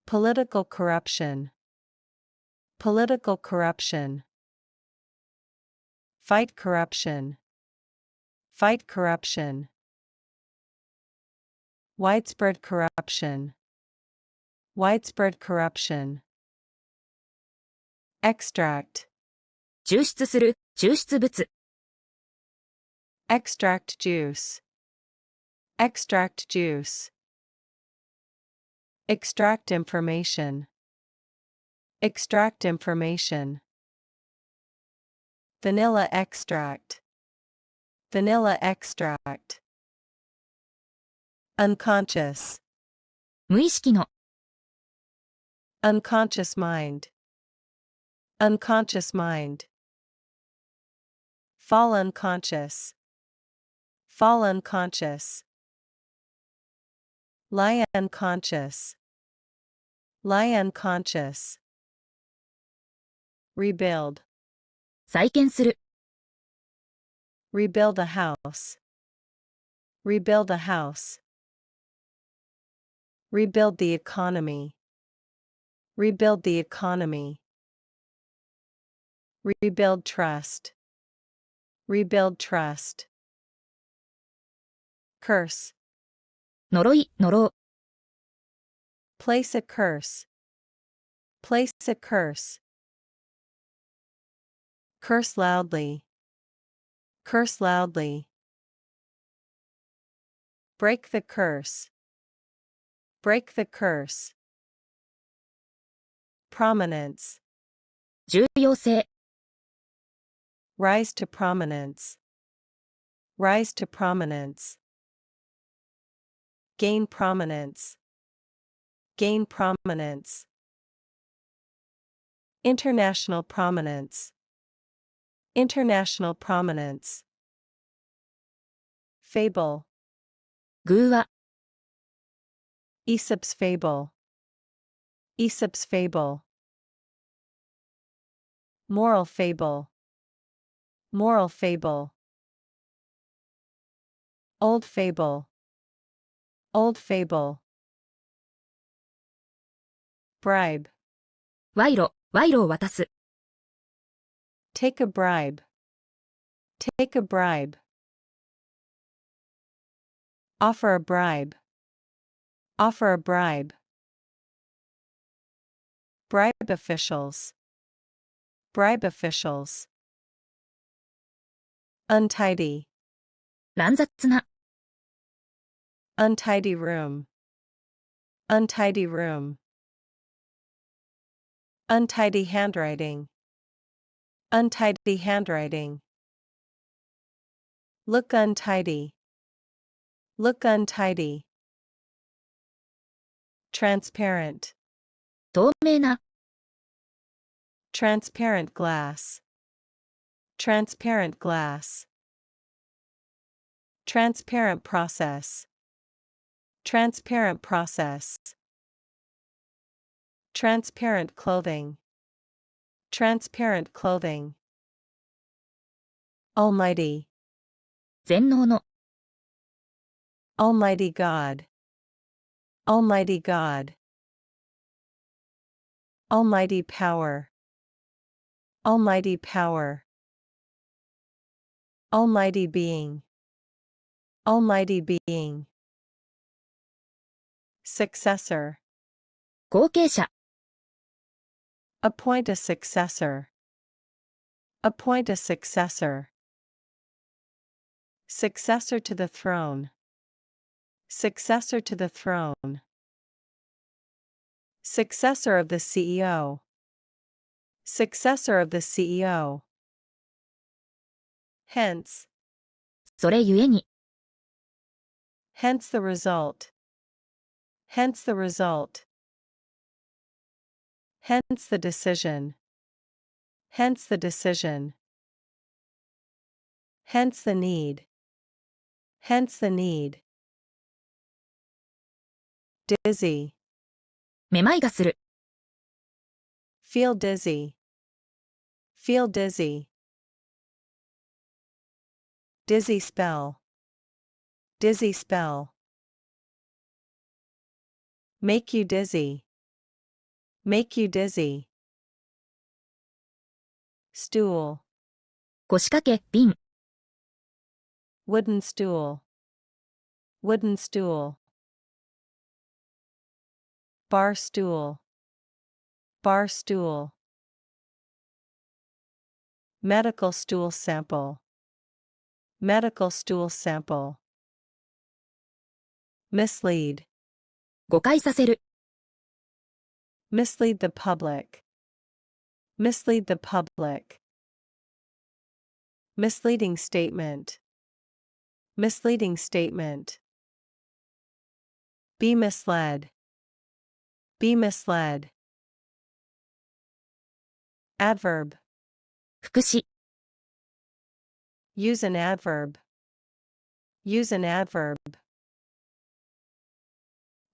Political corruption. Political corruption. Fight corruption. Fight corruption. Widespread corruption. Widespread corruption. Extract. 抽出する、抽出物。Extract juice. Extract juice. Extract information. Extract information. Vanilla extract. Vanilla extract. Unconscious. 無意識の。Unconscious mind. Unconscious mind. Fall unconscious. Fall unconscious. Lie unconscious. Lie unconscious. Rebuild. 再建する。Rebuild a house. Rebuild a house. Rebuild the economy. Rebuild the economy. Rebuild trust. Rebuild trust. Curse. 呪い、呪う。Place a curse. Place a curse. Curse loudly. Curse loudly. Break the curse. Break the curse. Prominence. 重要性。Rise to prominence. Rise to prominence. Gain prominence. Gain prominence. International prominence. International prominence. Fable. 寓話、Aesop's fable. Aesop's fable. Moral fable. Moral fable. Old fable. Old fable. Bribe. 賄賂を渡す。Take a bribe. Take a bribe. Offer a bribe. Offer a bribe. Bribe officials. Bribe officials. Untidy. 乱雑な、Untidy room. Untidy room. Untidy handwriting. Untidy handwriting. Look untidy. Look untidy. Transparent. 透明な、Transparent glass. Transparent glass. Transparent process. Transparent process. Transparent clothing. Transparent clothing. Almighty. 全能の、Almighty God. Almighty God. Almighty power. Almighty power. Almighty being. Almighty being. Successor. 後継者、Appoint a successor. Appoint a successor. Successor to the throne. Successor to the throne. Successor of the CEO. Successor of the CEO. Hence. それゆえに、Hence the result. Hence the result. Hence the decision. Hence the decision. Hence the need. Hence the need. Dizzy. めまいがする。Feel dizzy. Feel dizzy. Dizzy spell. Dizzy spell. Make you dizzy. Make you dizzy. Stool. 腰掛け、瓶、Wooden stool. Wooden stool. Bar stool. Bar stool. Medical stool sample. Medical stool sample. Mislead. 誤解させる。Mislead the public. Mislead the public. Misleading statement. Misleading statement. Be misled. Be misled. Adverb. 副詞、Use an adverb. Use an adverb.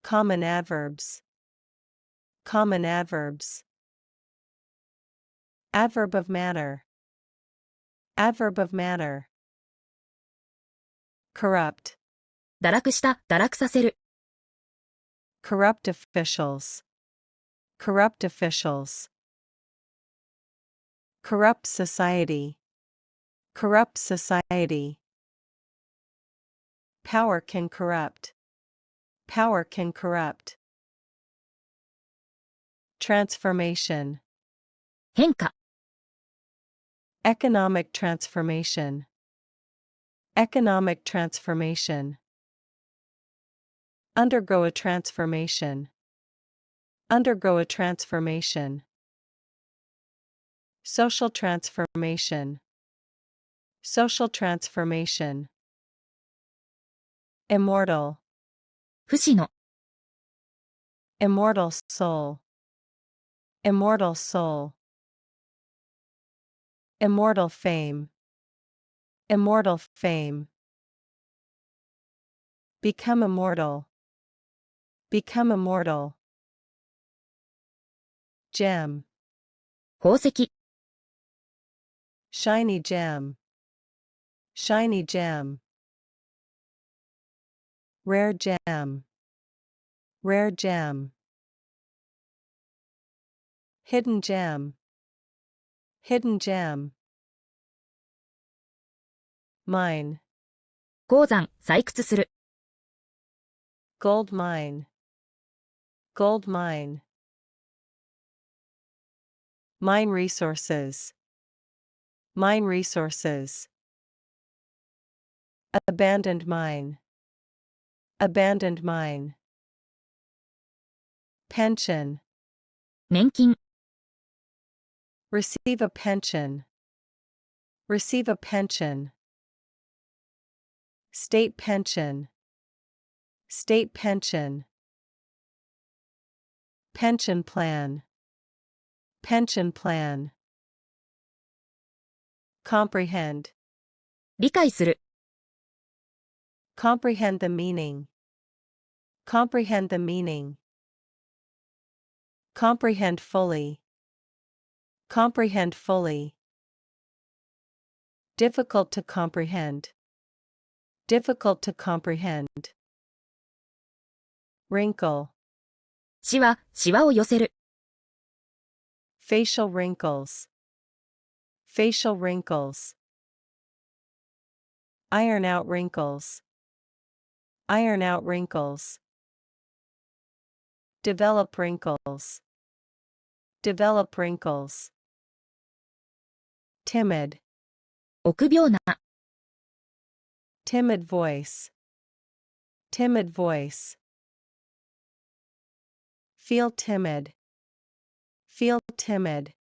Common adverbs. Common adverbs. Adverb of manner. Adverb of manner. Corrupt. 堕落した、堕落させる。Corrupt officials. Corrupt officials. Corrupt society. Corrupt society. Power can corrupt. Power can corrupt. Transformation. 変化、 Economic transformation. Economic transformation. Undergo a transformation. Undergo a transformation. Social transformation. social transformation. Immortal, 不死の、 immortal soul, immortal soul. Immortal fame, immortal fame. Become immortal, become immortal. Gem, 宝石、 shiny gem, shiny gem. Rare gem, rare gem. Hidden gem, hidden gem. Mine, 鉱山、採掘する、 gold mine, gold mine. Mine resources, mine resources. Abandoned mine, abandoned mine. Pension, 年金、 receive a pension, receive a pension. State pension, state pension. Pension plan, pension plan. Comprehend, 理解する、 comprehend the meaning, comprehend the meaning. Comprehend fully, comprehend fully. Difficult to comprehend, difficult to comprehend. Wrinkle, シワ、シワを寄せる、 facial wrinkles, facial wrinkles. Iron out wrinkles, iron out wrinkles. Develop wrinkles, develop wrinkles. Timid, 臆病な、 timid voice, timid voice. Feel timid, feel timid.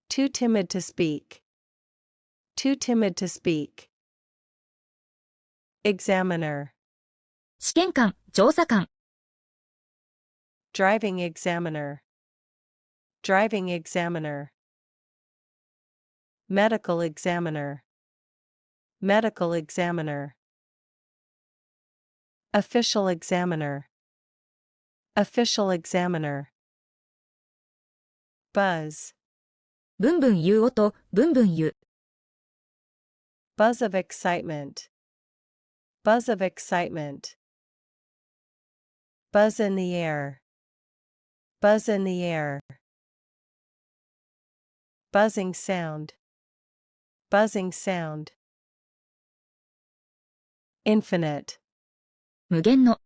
Too timid to speak, too timid to speak. Examiner, 試験官、調査官、 driving examiner, driving examiner. Medical examiner, medical examiner. Official examiner, official examiner. Buzz, ブンブン言う音、ブンブン言う、 buzz of excitement, buzz of excitement. Buzz in the air, buzz in the air. Buzzing sound, buzzing sound. Infinite, 無限の、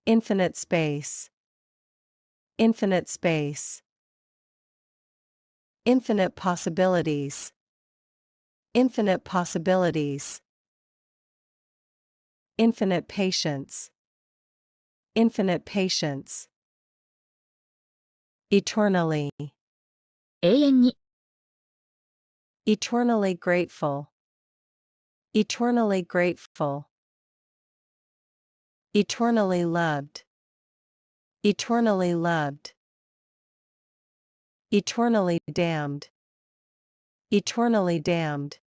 infinite space, infinite space. Infinite possibilities, infinite possibilities. Infinite patience, infinite patience. Eternally, 永遠に、 eternally grateful, eternally grateful. Eternally loved, eternally loved. Eternally damned, eternally damned.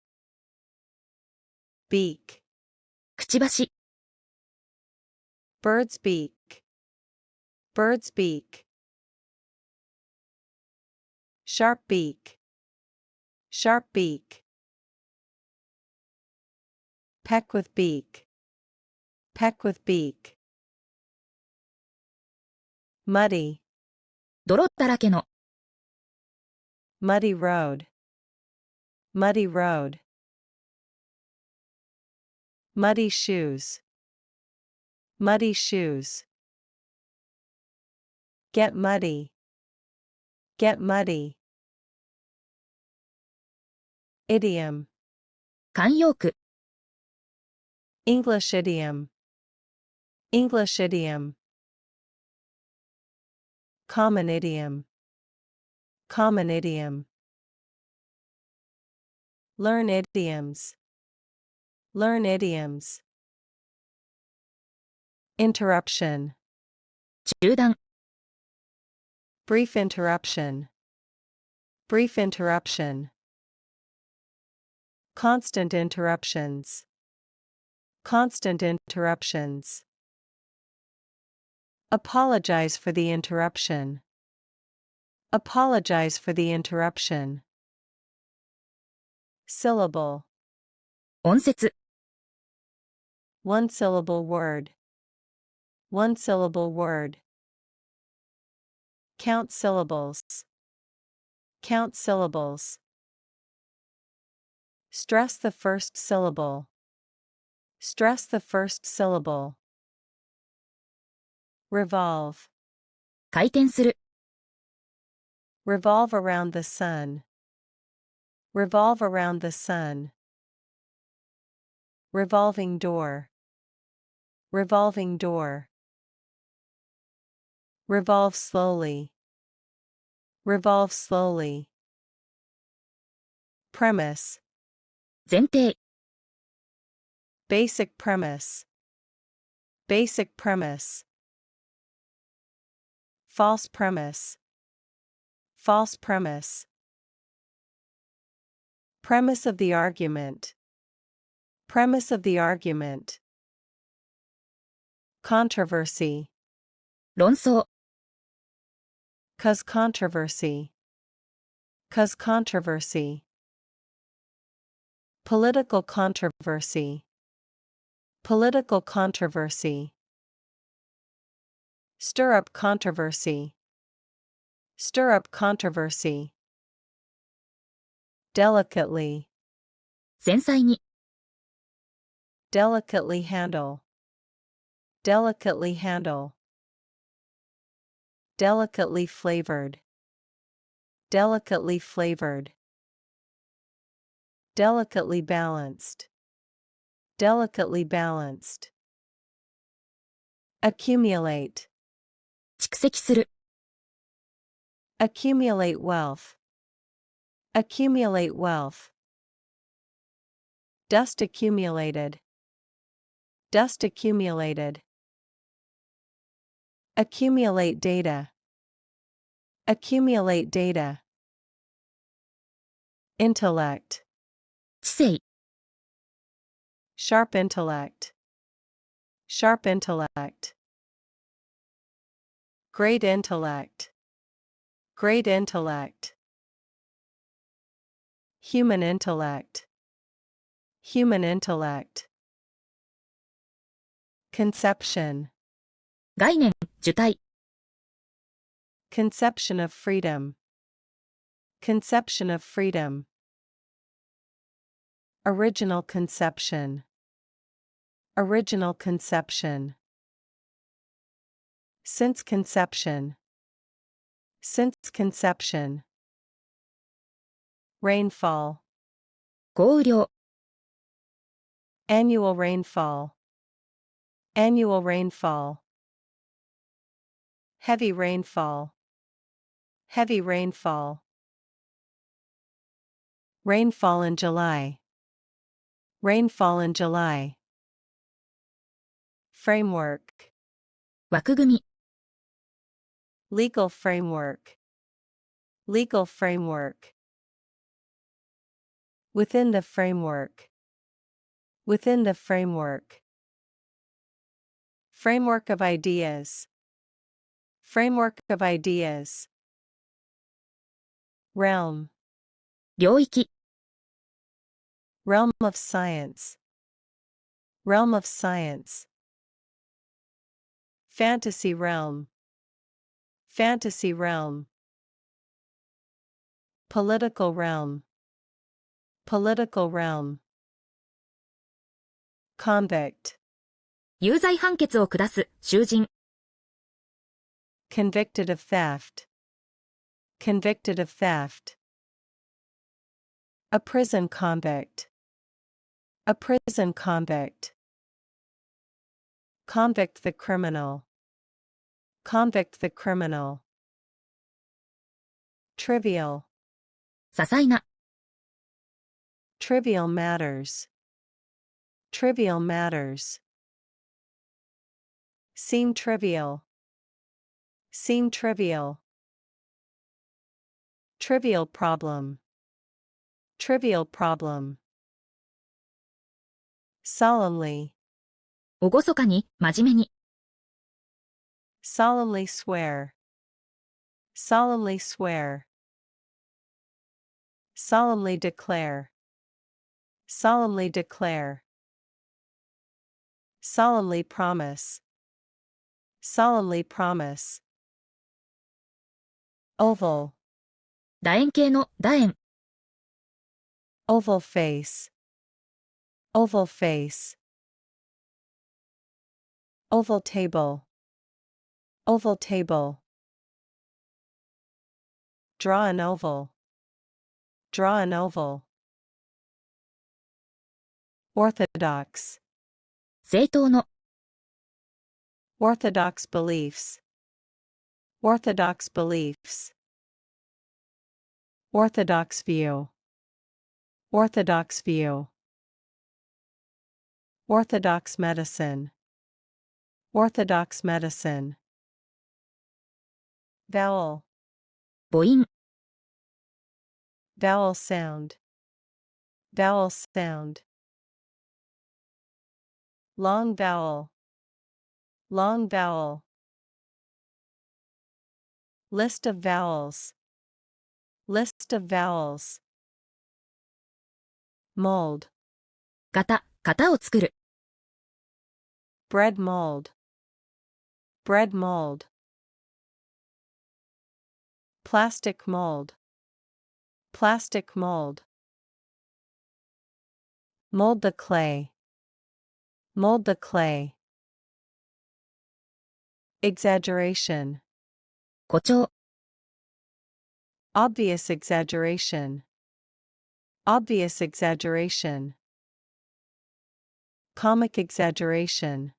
Beak, くちばし、 bird's beak, bird's beak. Sharp beak, sharp beak. Peck with beak, peck with beak. Muddy, 泥だらけの、 muddy road, muddy road. Muddy shoes, muddy shoes. Get muddy, get muddy. Idiom, 慣用句、 English idiom, English idiom. Common idiom, common idiom. Learn idioms. Learn idioms. Interruption. 中断、 Brief interruption. Brief interruption. Constant interruptions. Constant interruptions. Apologize for the interruption. Apologize for the interruption. Syllable. 音節、 One syllable word. One syllable word. Count syllables. Count syllables. Stress the first syllable. Stress the first syllable. Revolve. 回転する、 Revolve around the sun. Revolve around the sun. Revolving door. Revolving door. Revolve slowly. Revolve slowly. Premise. 前提、 Basic premise. Basic premise. False premise. False premise. Premise of the argument. Premise of the argument. Controversy. 論争、 Cause controversy. Cause controversy. Political controversy. Political controversy. Stir up controversy. Stir up controversy. Delicately. 繊細に、 Delicately handle. Delicately handle. Delicately flavored. Delicately flavored. Delicately balanced. Delicately balanced. Accumulate. 蓄積する、 Accumulate wealth. Accumulate wealth. Dust accumulated. Dust accumulated. Accumulate data. Accumulate data. Intellect. 知性、 Sharp intellect. Sharp intellect. Great intellect. Great intellect. Human intellect. Human intellect. Conception. 概念、受体、 Conception of freedom. Conception of freedom. Original conception. Original conception. Since conception. Since conception. Rainfall. 降雨量、 Annual rainfall. Annual rainfall. Heavy rainfall. Heavy rainfall. Rainfall in July. Rainfall in July. Framework. 枠組み、 Legal framework. Legal framework. Within the framework. Within the framework. Framework of ideas. Framework of ideas. Realm. 領域、 Realm of science. Realm of science. Fantasy realm. Fantasy realm. Political realm. Political realm. Convict. 有罪判決を下す、囚人、 Convicted of theft. Convicted of theft. A prison convict. A prison convict. Convict the criminal. Convict the criminal. Trivial. 些細な、Trivial matters. Trivial matters. Seem trivial. Seem trivial. Trivial problem. Trivial problem. Solemnly. おごそかに、真面目に。Solemnly swear. Solemnly swear. Solemnly declare. Solemnly declare. Solemnly promise. Solemnly promise. Oval. 楕円形の楕円。Oval face. Oval face. Oval table. Oval table. Draw an oval. Draw an oval. Orthodox. 正当の。Orthodox beliefs. Orthodox beliefs. Orthodox view. Orthodox view. Orthodox medicine. Orthodox medicine. Vowel. 母音。Vowel sound. Vowel sound. Long vowel. Long vowel. List of vowels. List of vowels. Mold. 型を作る。Bread mold. Bread mold. Plastic mold. Plastic mold. Mold the clay. Mold the clay. Exaggeration. 誇張。Obvious exaggeration. Obvious exaggeration. Comic exaggeration.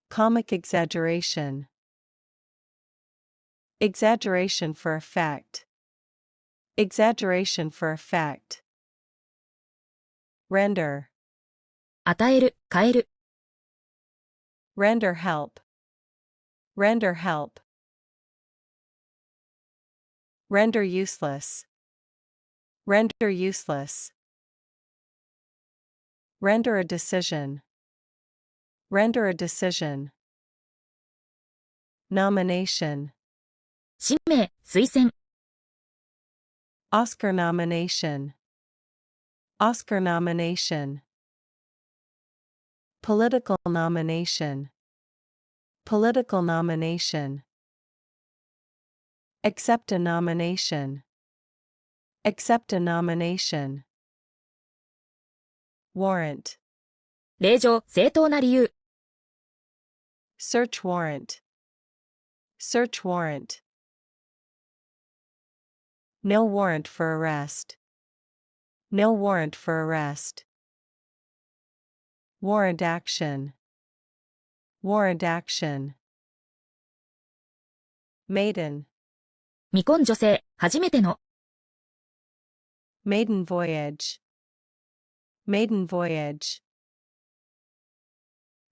Comic exaggeration. Exaggeration for effect. Exaggeration for effect. Render. 与える、変える。Render help. Render help. Render useless. Render useless. Render a decision. Render a decision. Nomination. 氏名、推薦。Oscar nomination. Oscar nomination. Political nomination. Political nomination. Accept a nomination. Accept a nomination. Warrant. 令状、正当な理由。Search warrant. Search warrant. No warrant for arrest. No warrant for arrest. Warrant action. Warrant action. Maiden. 未婚女性、初めての。Maiden voyage. Maiden voyage.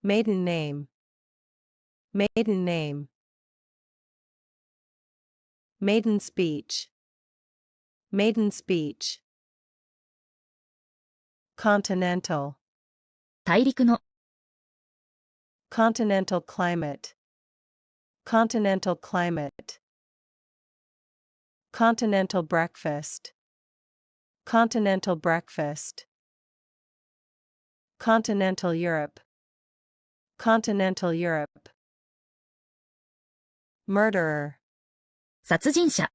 Maiden name. Maiden name. Maiden speech. Maiden speech. Continental. 大陸の。Continental climate. Continental climate. Continental breakfast. Continental breakfast. Continental Europe. Continental Europe. Murderer. 殺人者。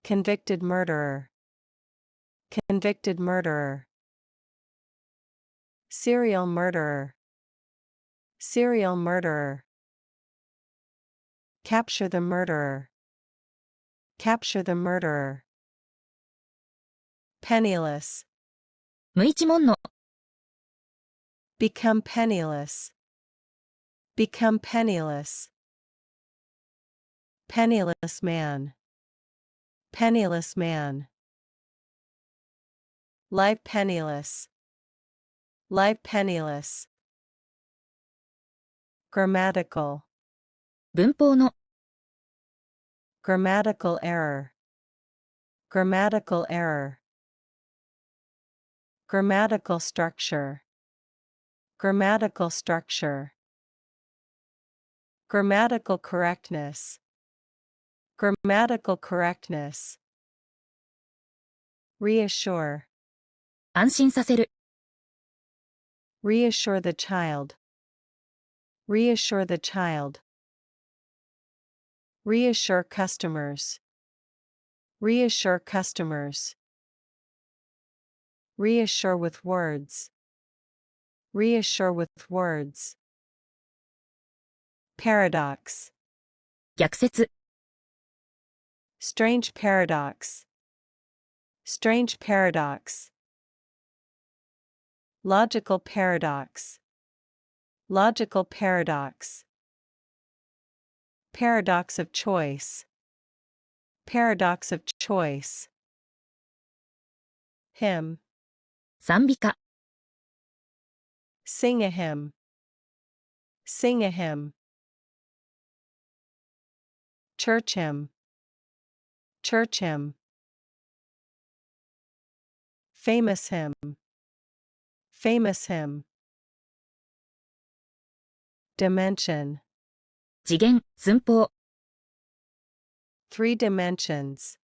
Convicted murderer. Convicted murderer. Serial murderer. Serial murderer. Capture the murderer. Capture the murderer. Penniless. 無一文の。Become penniless. Become penniless. Penniless man. Penniless man. live penniless, live penniless. Grammatical, 文法の grammatical error, grammatical error. Grammatical structure, grammatical structure. Grammatical correctness, grammatical correctness. Reassure, 安心させる reassure the child, reassure the child. Reassure customers, reassure customers. Reassure with words, reassure with words. Paradox, 逆説 strange paradox, strange paradox. Logical paradox, logical paradox. Paradox of choice, paradox of choice. Hymn, 賛美歌 sing a hymn, sing a hymn. Church hymn, church hymn. Famous hymn, famous hymn. Dimension, 次元寸法 three dimensions,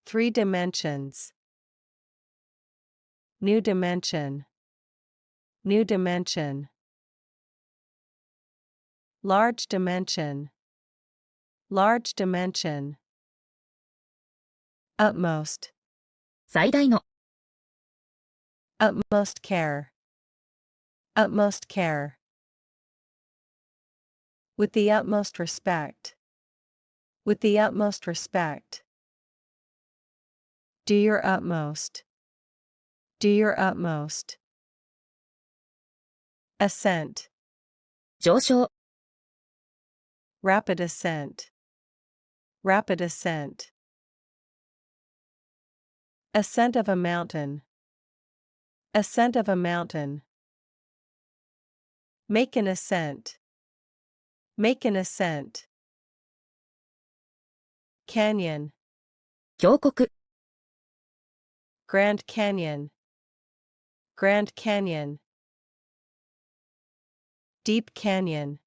three dimensions. New dimension, new dimension. Large dimension, large dimension. Utmost, 最大の utmost care, utmost care. With the utmost respect, with the utmost respect. Do your utmost, do your utmost. Ascent, 上昇 rapid ascent, rapid ascent. Ascent of a mountain, ascent of a mountain. Make an ascent, make an ascent. Canyon, 峡谷 Grand Canyon, Grand Canyon. Deep canyon,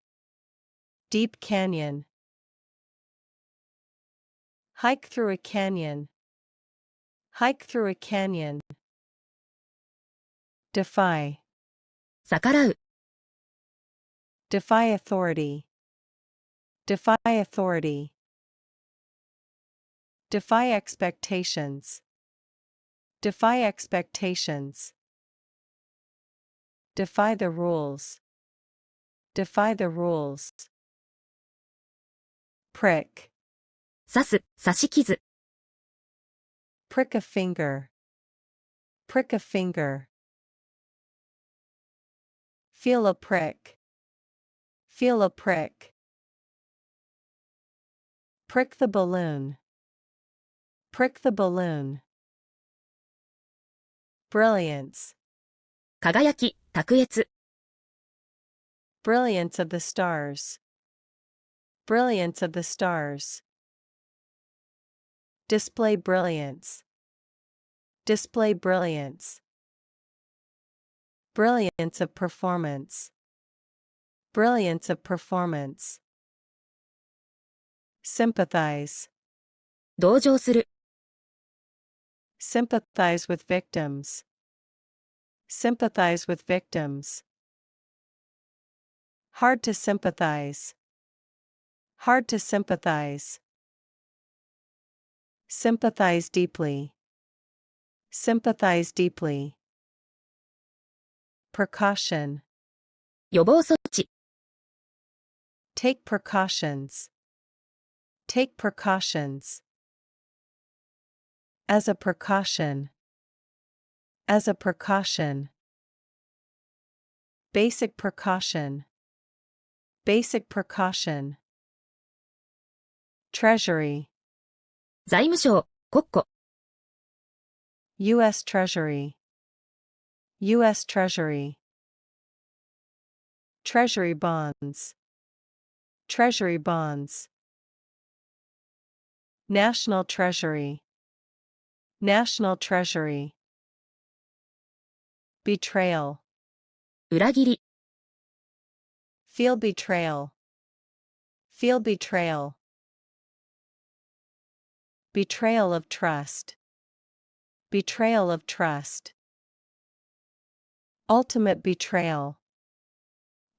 deep canyon. Hike through a canyon, hike through a canyon. Defy, 逆らう defy authority, defy authority. Defy expectations, defy expectations. Defy the rules, defy the rules. Prick, 刺す刺し傷 prick a finger, prick a finger. Feel a prick, feel a prick. Prick the balloon, prick the balloon. Brilliance, 輝き卓越 brilliance of the stars, brilliance of the stars. Display brilliance, display brilliance. Brilliance of performance, brilliance of performance. Sympathize, 同情する sympathize with victims, sympathize with victims. Hard to sympathize, hard to sympathize. Sympathize deeply, sympathize deeply. Precaution, 予防措置 take precautions, take precautions. As a precaution, as a precaution. Basic precaution, basic precaution. Treasury, 財務省国庫 U.S. Treasury, U.S. Treasury. Treasury bonds, Treasury bonds. National Treasury, National Treasury. Betrayal, 裏切り、 feel betrayal, feel betrayal. Betrayal of trust, betrayal of trust. Ultimate betrayal,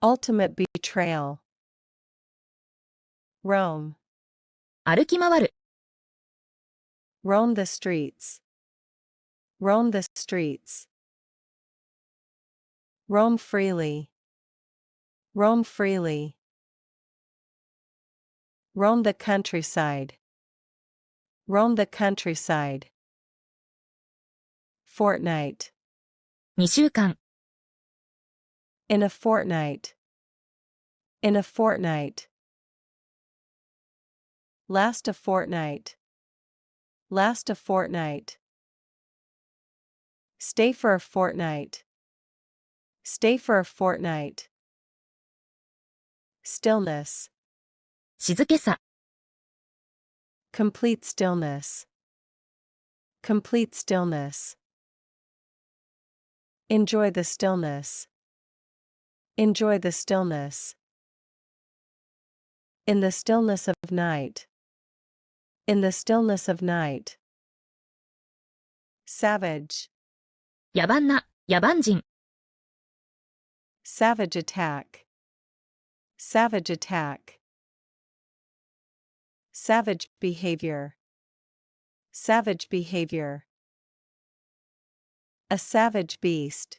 ultimate betrayal. Roam, 歩き回る、 roam the streets, roam the streets. Roam freely, roam freely. Roam the countryside, roam the countryside. Fortnight, 2週間、 in a fortnight, in a fortnight. Last a fortnight, last a fortnight. Stay for a fortnight, stay for a fortnight. Stillness, 静けさ、 complete stillness, complete stillness. Enjoy the stillness, enjoy the stillness. In the stillness of night, in the stillness of night. Savage, 野蛮な、野蛮人、 savage attack, savage attack. Savage behavior, savage behavior. A savage beast,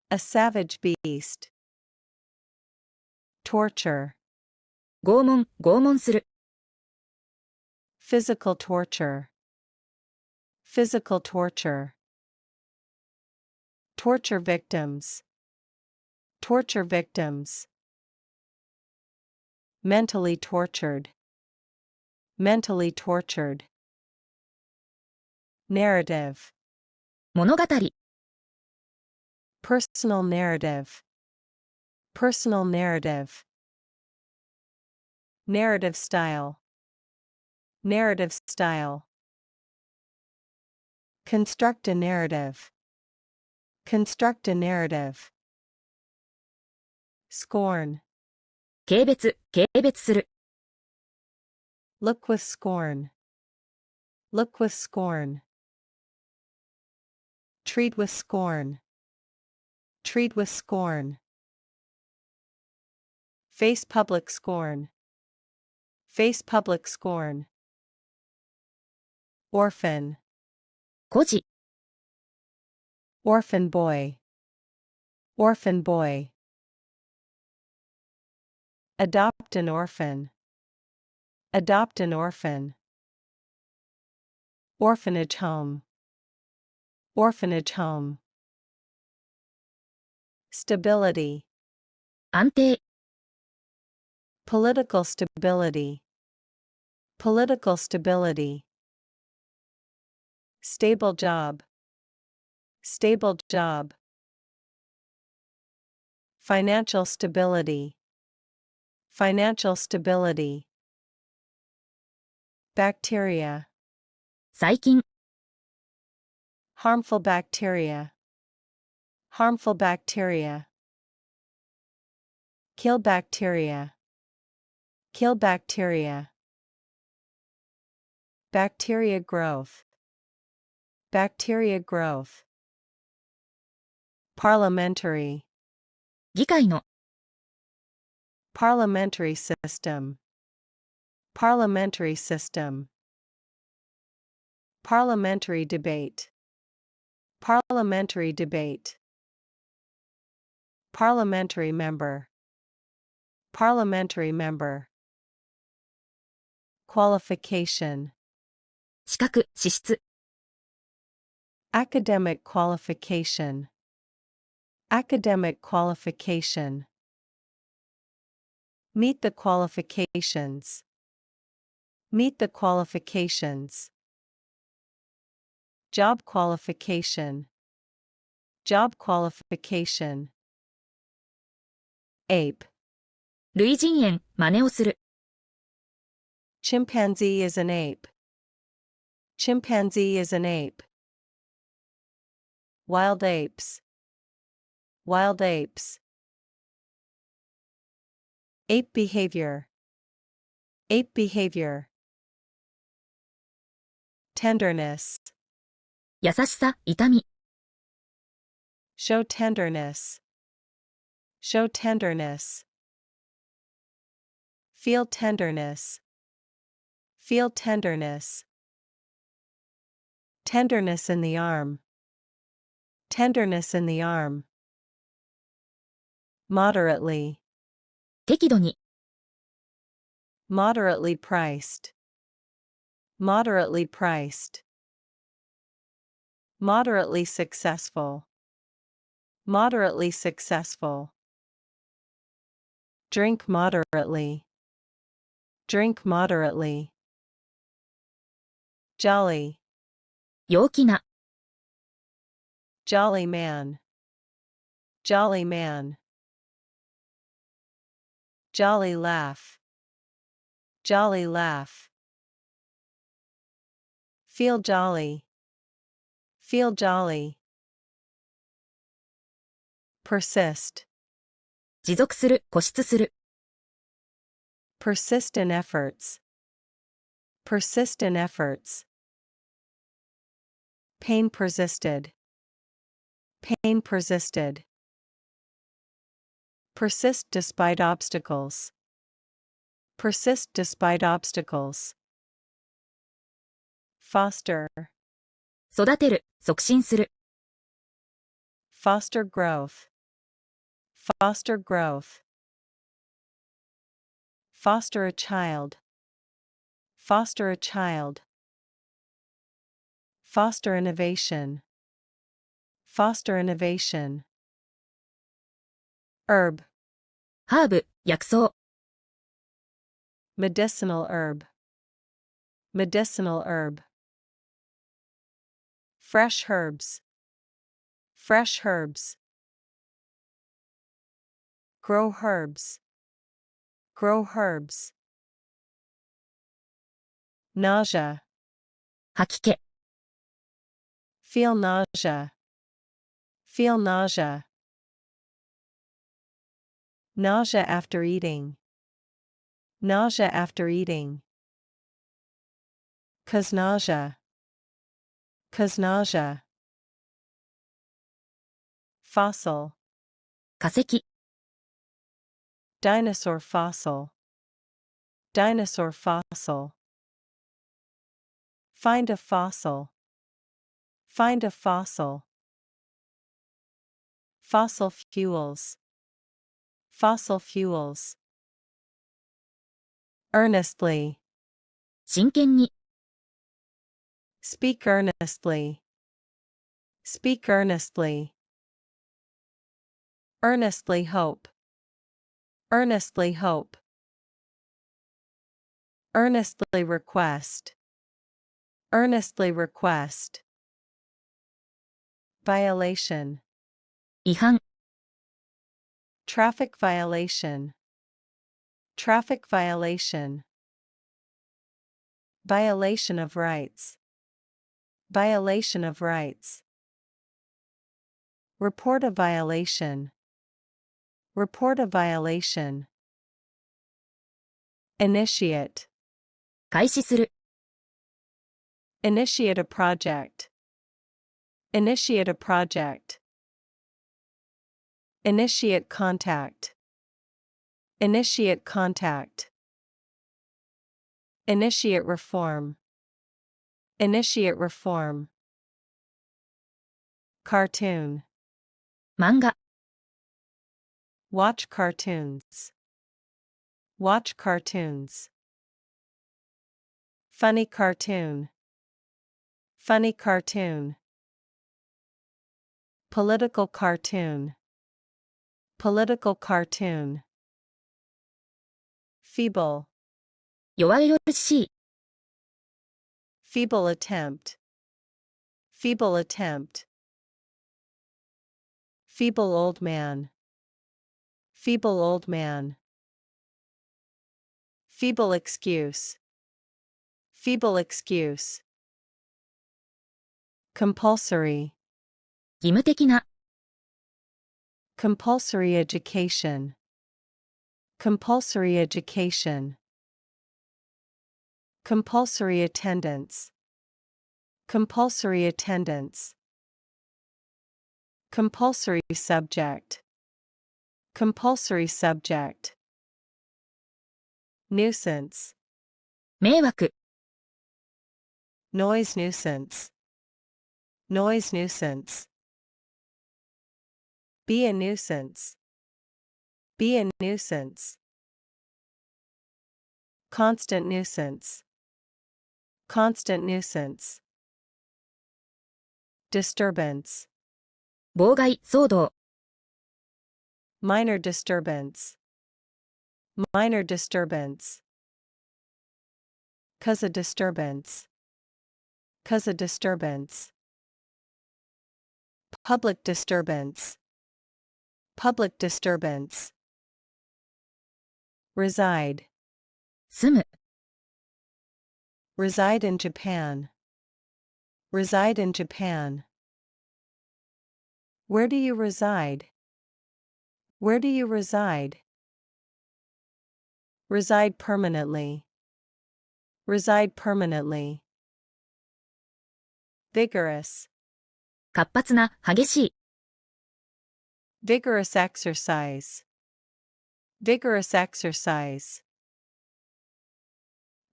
a savage beast. Torture, 拷問、拷問する、 physical torture, physical torture. Torture victims, torture victims. Mentally tortured, mentally tortured. Narrative, 物語、 personal narrative, personal narrative. Narrative style, narrative style. Construct a narrative, construct a narrative. Scorn, 軽蔑、軽蔑する、 look with scorn, look with scorn. Treat with scorn, treat with scorn. Face public scorn, face public scorn. Orphan, 孤児、 orphan boy, orphan boy. Adopt an orphan, adopt an orphan. Orphanage home, orphanage home. Stability, 安定、 political stability, political stability. Stable job, stable job. Financial stability, financial stability. Bacteria, 細菌、 harmful bacteria, harmful bacteria. Kill bacteria, kill bacteria. Bacteria growth, bacteria growth. Parliamentary, 議会の、 parliamentary system, parliamentary system. Parliamentary debate, parliamentary debate. Parliamentary member, parliamentary member. Qualification, 資格、資質、 academic qualification, academic qualification. Meet the qualifications, meet the qualifications. Job qualification. Job qualification. Ape. 類人猿、真似をする。Chimpanzee is an ape. Chimpanzee is an ape. Wild apes. Wild apes. Ape behavior. Ape behavior. Tenderness. 優しさ、痛み。Show tenderness. Show tenderness. Feel tenderness. Feel tenderness. Tenderness in the arm. Tenderness in the arm. Moderately. 適度に。Moderately priced. Moderately priced. Moderately successful. Moderately successful. Drink moderately. Drink moderately. Jolly. 陽気な。Jolly man. Jolly man. Jolly laugh. Jolly laugh. Feel jolly. Feel jolly. Persist. 持続する、固執する。Persist in efforts. Persist in efforts. Pain persisted. Pain persisted. Persist despite obstacles. Persist despite obstacles. Foster. 育てる、促進する。Foster growth. Foster growth. Foster a child. Foster a child. Foster innovation. Foster innovation. Herb. ハーブ、薬草。Medicinal herb. Medicinal herb. Fresh herbs. Fresh herbs. Grow herbs. Grow herbs. Nausea. 吐き気。Feel nausea. Feel nausea. Nausea after eating. Nausea after eating. Cause nausea. Cause nausea. Fossil. 化石。Dinosaur fossil. Dinosaur fossil. Find a fossil. Find a fossil. Fossil fuels. Fossil fuels. Earnestly. 真剣に。Speak earnestly. Speak earnestly. Earnestly hope. Earnestly hope. Earnestly request. Earnestly request. Violation. 違反。Traffic violation. Traffic violation. Violation of rights. Violation of rights. Report a violation. Report a violation. Initiate. 開始する。Initiate a project. Initiate a project. Initiate contact. Initiate contact. Initiate reform. Initiate reform. Cartoon. 漫画。Watch cartoons. Watch cartoons. Funny cartoon. Funny cartoon. Political cartoon. Political cartoon. Feeble. 弱々しい。Feeble attempt. Feeble attempt. Feeble old man. Feeble old man. Feeble excuse. Feeble excuse. Compulsory. 義務的な、Compulsory education. Compulsory education. Compulsory attendance. Compulsory attendance. Compulsory subject. Compulsory subject. Nuisance. 迷惑、 Noise nuisance. Noise nuisance. Be a nuisance. Be a nuisance. Constant nuisance. Constant nuisance. Disturbance. 妨害、騒動、 Minor disturbance. Minor disturbance. Cause a disturbance. Cause a disturbance. Public disturbance. Public disturbance. Reside. 住む、 Reside in Japan. Reside in Japan. Where do you reside? Where do you reside? Reside permanently. Reside permanently. Vigorous. 活発な、激しい、 Vigorous exercise. Vigorous exercise.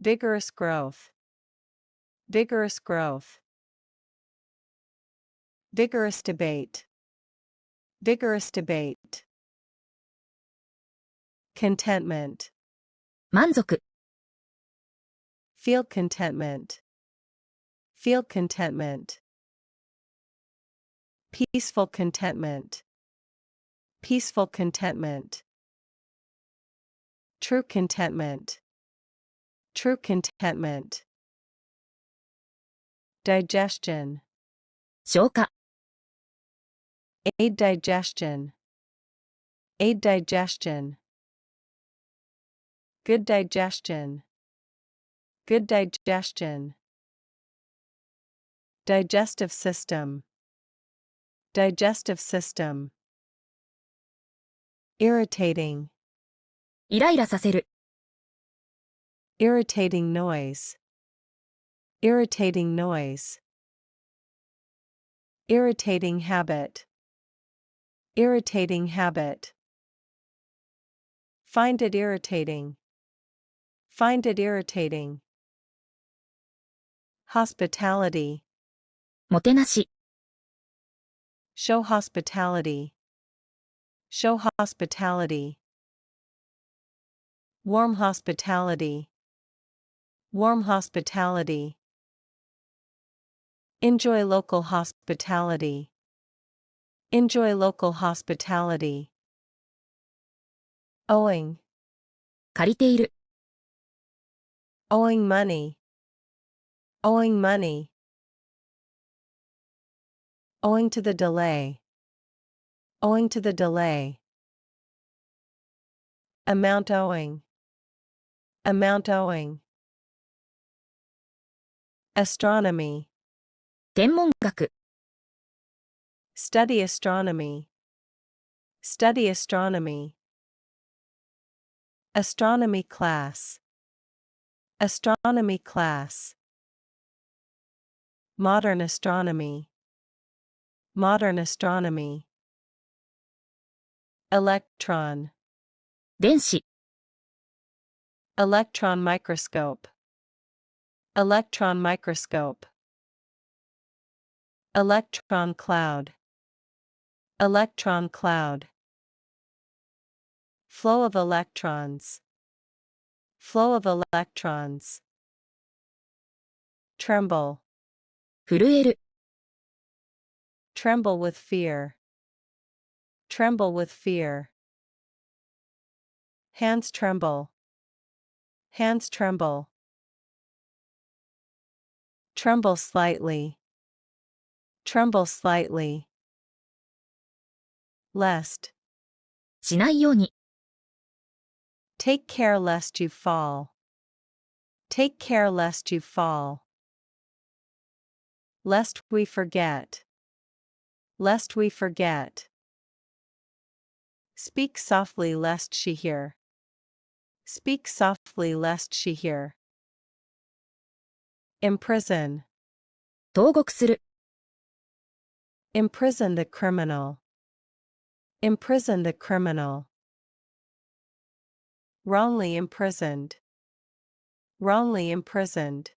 Vigorous growth. Vigorous growth. Vigorous debate. Vigorous debate. Contentment. 満足、 Feel contentment. Feel contentment. Peaceful contentment. Peaceful contentment. True contentment. True contentment. Digestion. 消化、 Aid digestion. Aid digestion. Good digestion. Good digestion. Digestive system. Digestive system. Irritating. イライラさせる、 Irritating noise. Irritating noise. Irritating habit. Irritating habit. Find it irritating. Find it irritating. Hospitality. もてなし、 Show hospitality. Show hospitality. Warm hospitality. Warm hospitality. Enjoy local hospitality. Enjoy local hospitality. Owing. 借りている、 Owing money. Owing money. Owing to the delay. Owing to the delay. Amount owing. Amount owing. Astronomy. 天文学、 Study astronomy. Study astronomy. Astronomy class. Astronomy class. Modern astronomy. Modern astronomy. Electron. 電子、 Electron microscope. Electron microscope. Electron cloud. Electron cloud. Flow of electrons. Flow of electrons. Tremble. 震える、 Tremble with fear. Tremble with fear. Hands tremble. Hands tremble. Tremble slightly. Tremble slightly. Tremble slightly. Lest. しないように。Take care lest you fall. Take care lest you fall. Lest we forget. Lest we forget. Speak softly lest she hear. Speak softly lest she hear. Imprison. 投獄する。Imprison the criminal. Imprison the criminal. Wrongly imprisoned. Wrongly imprisoned.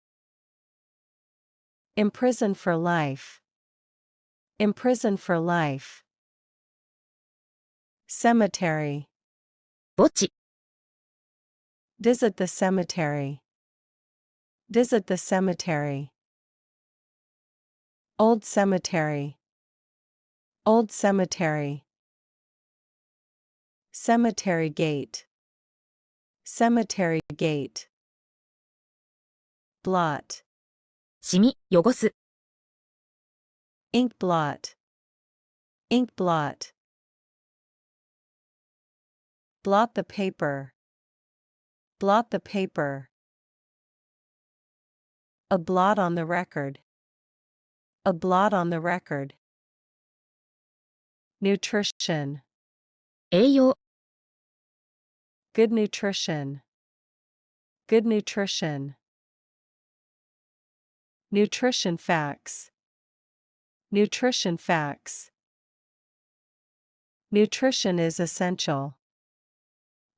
Imprison for life. Imprison for life. Cemetery. 墓地。Visit the cemetery. Visit the cemetery. Old cemetery. Old cemetery. Cemetery gate. Cemetery gate. Blot. シミ、汚す。Ink blot. Ink blot. Blot the paper. Blot the paper. A blot on the record. A blot on the record. Nutrition. 栄養。Good nutrition. Good nutrition. Nutrition facts. Nutrition facts. Nutrition is essential.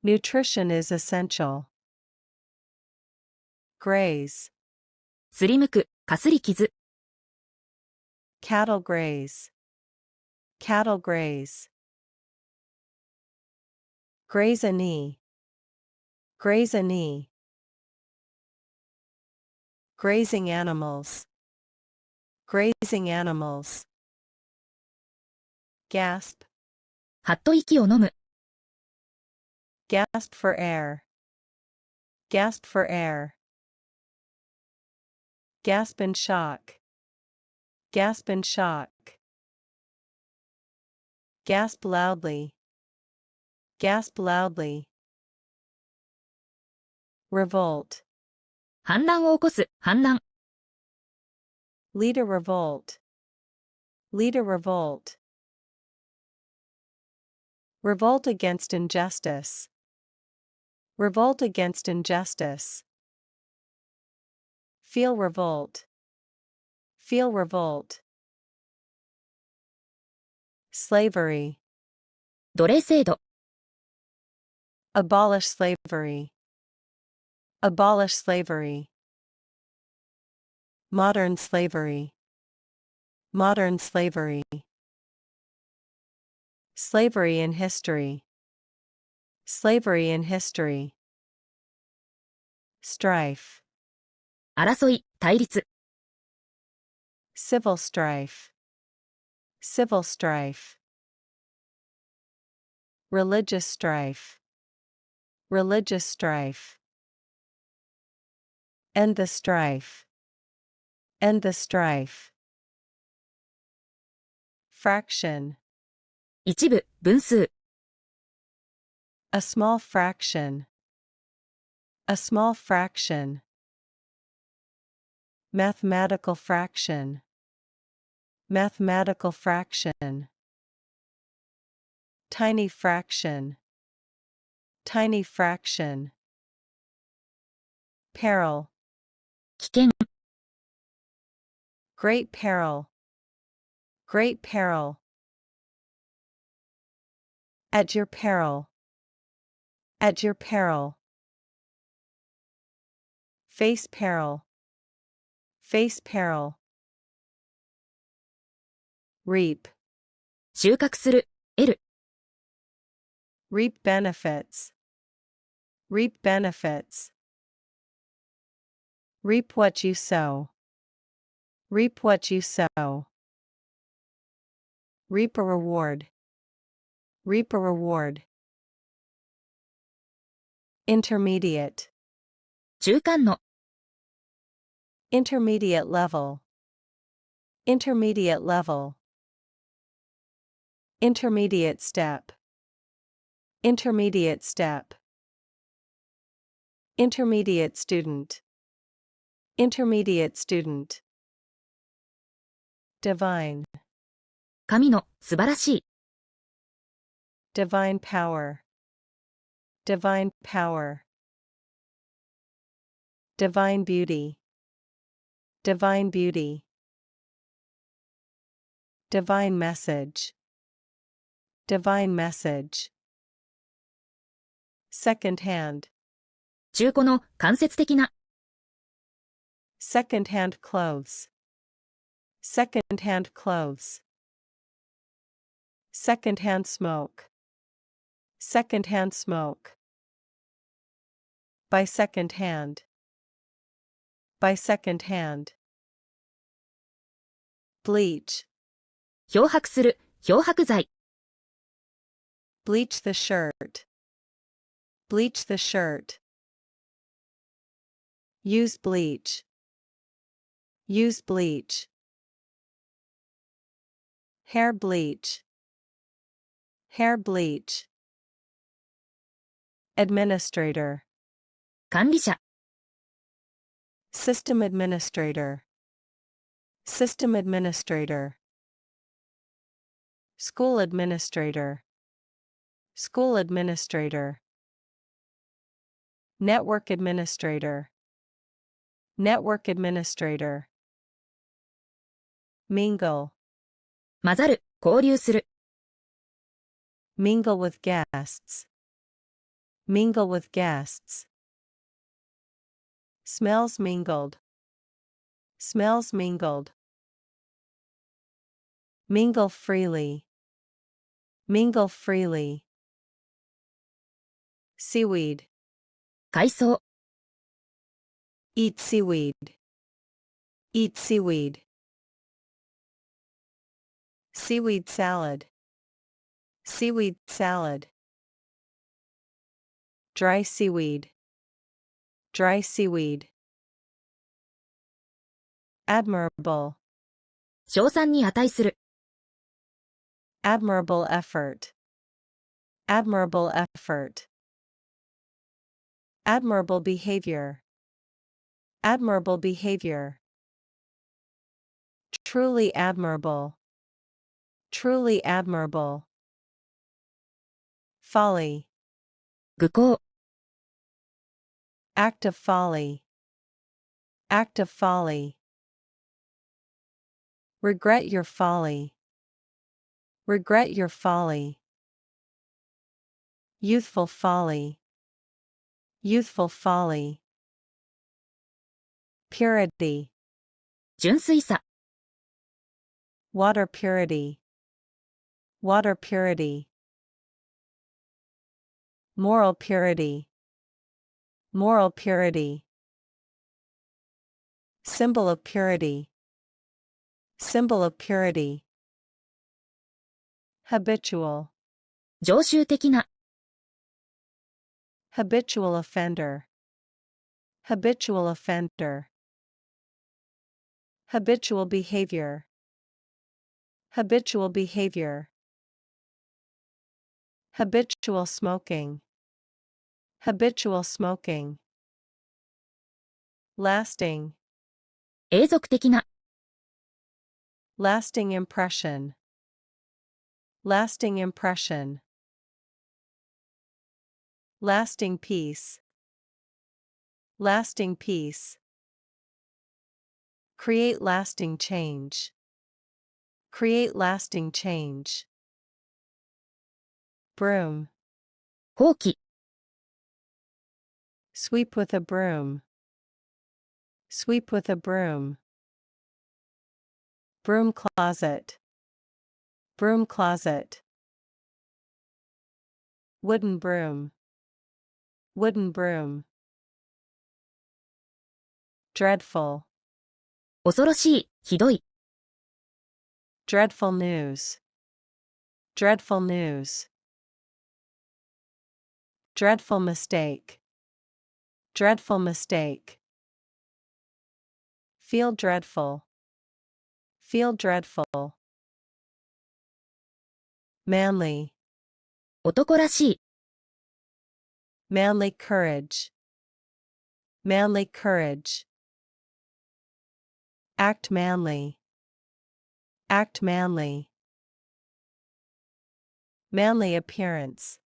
Nutrition is essential. Graze. すりむく、かすり傷。Cattle graze. Cattle graze. Graze a knee. Graze a knee. Grazing animals. Grazing animals. Gasp. はっと息を飲む。Gasp for air. Gasp for air. Gasp in shock. Gasp in shock. Gasp loudly. Gasp loudly. Revolt. 反乱を起こす、反乱。Lead a revolt. Lead a revolt. Revolt against injustice. Revolt against injustice. Feel revolt. Feel revolt. Slavery. 奴隷制度。Abolish slavery. Abolish slavery. Modern slavery. Modern slavery. Slavery in history. Slavery in history. Strife. 争い、対立。Civil strife. Civil strife. Religious strife. Religious strife. End the strife. End the strife. Fraction. 一部、分数。A small fraction. A small fraction. Mathematical fraction. Mathematical fraction. Tiny fraction. Tiny fraction. Peril. 危険。Great peril. Great peril. At your peril. At your peril. Face peril. Face peril. Reap. 収穫する、得る。Reap benefits. Reap benefits. Reap what you sow. Reap what you sow. Reap a reward. Reap a reward. Intermediate. 中間の。Intermediate level. Intermediate level. Intermediate step. Intermediate step. Intermediate student. Intermediate student. Divine. 神の素晴らしい。Divine power. Divine power. Divine beauty. Divine beauty. Divine message. Divine message. Second hand. 中古の間接的な。Second hand clothes. Second hand clothes. Second hand smoke. Second hand smoke. By second hand. By second hand. Bleach. 漂白する、漂白剤。Bleach the shirt. Bleach the shirt. Use bleach. Use bleach. Hair bleach. Hair bleach. Administrator. 管理者。System administrator. System administrator. School administrator. School administrator. Network administrator. Network administrator. Mingle. 混ざる、交流する。Mingle with guests. Mingle with guests. Smells mingled. Smells mingled. Mingle freely. Mingle freely. Seaweed. 海藻。Eat seaweed. Eat seaweed. Seaweed salad. Seaweed salad. Dry seaweed. Dry seaweed. Admirable. 称賛に値する。Admirable effort. Admirable effort. Admirable behavior. Admirable behavior. Truly admirable. Truly admirable. Folly. 愚行。Act of folly. Act of folly. Regret your folly. Regret your folly. Youthful folly. Youthful folly. Purity. 純粋さ。Water purity. Water purity. Moral purity. Moral purity. Symbol of purity. Symbol of purity. Habitual. 常習的な。Habitual offender. Habitual offender. Habitual behavior. Habitual behavior. Habitual smoking. Habitual smoking. Lasting. 永続的な。Lasting impression. Lasting impression. Lasting peace. Lasting peace. Create lasting change. Create lasting change. Broom. ほうき。Sweep with a broom. Sweep with a broom. Broom closet. Broom closet. Wooden broom. Wooden broom. Dreadful. 恐ろしい、ひどい。Dreadful news. Dreadful news. Dreadful mistake. Dreadful mistake. Feel dreadful. feel dreadful, manly, 男らしい、 manly courage, manly courage, act manly, act manly, manly appearance,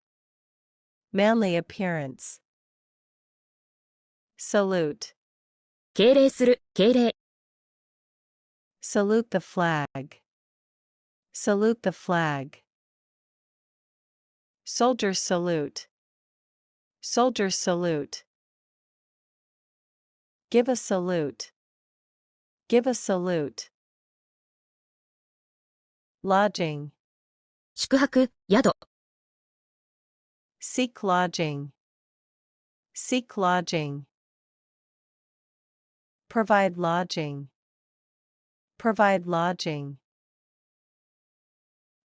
manly appearance, salute, 敬礼する、敬礼、 salute the flag, salute the flag, soldiers salute, soldiers salute, give a salute, give a salute, lodging, 宿泊、宿、 seek lodging, seek lodging, provide lodging, provide lodging,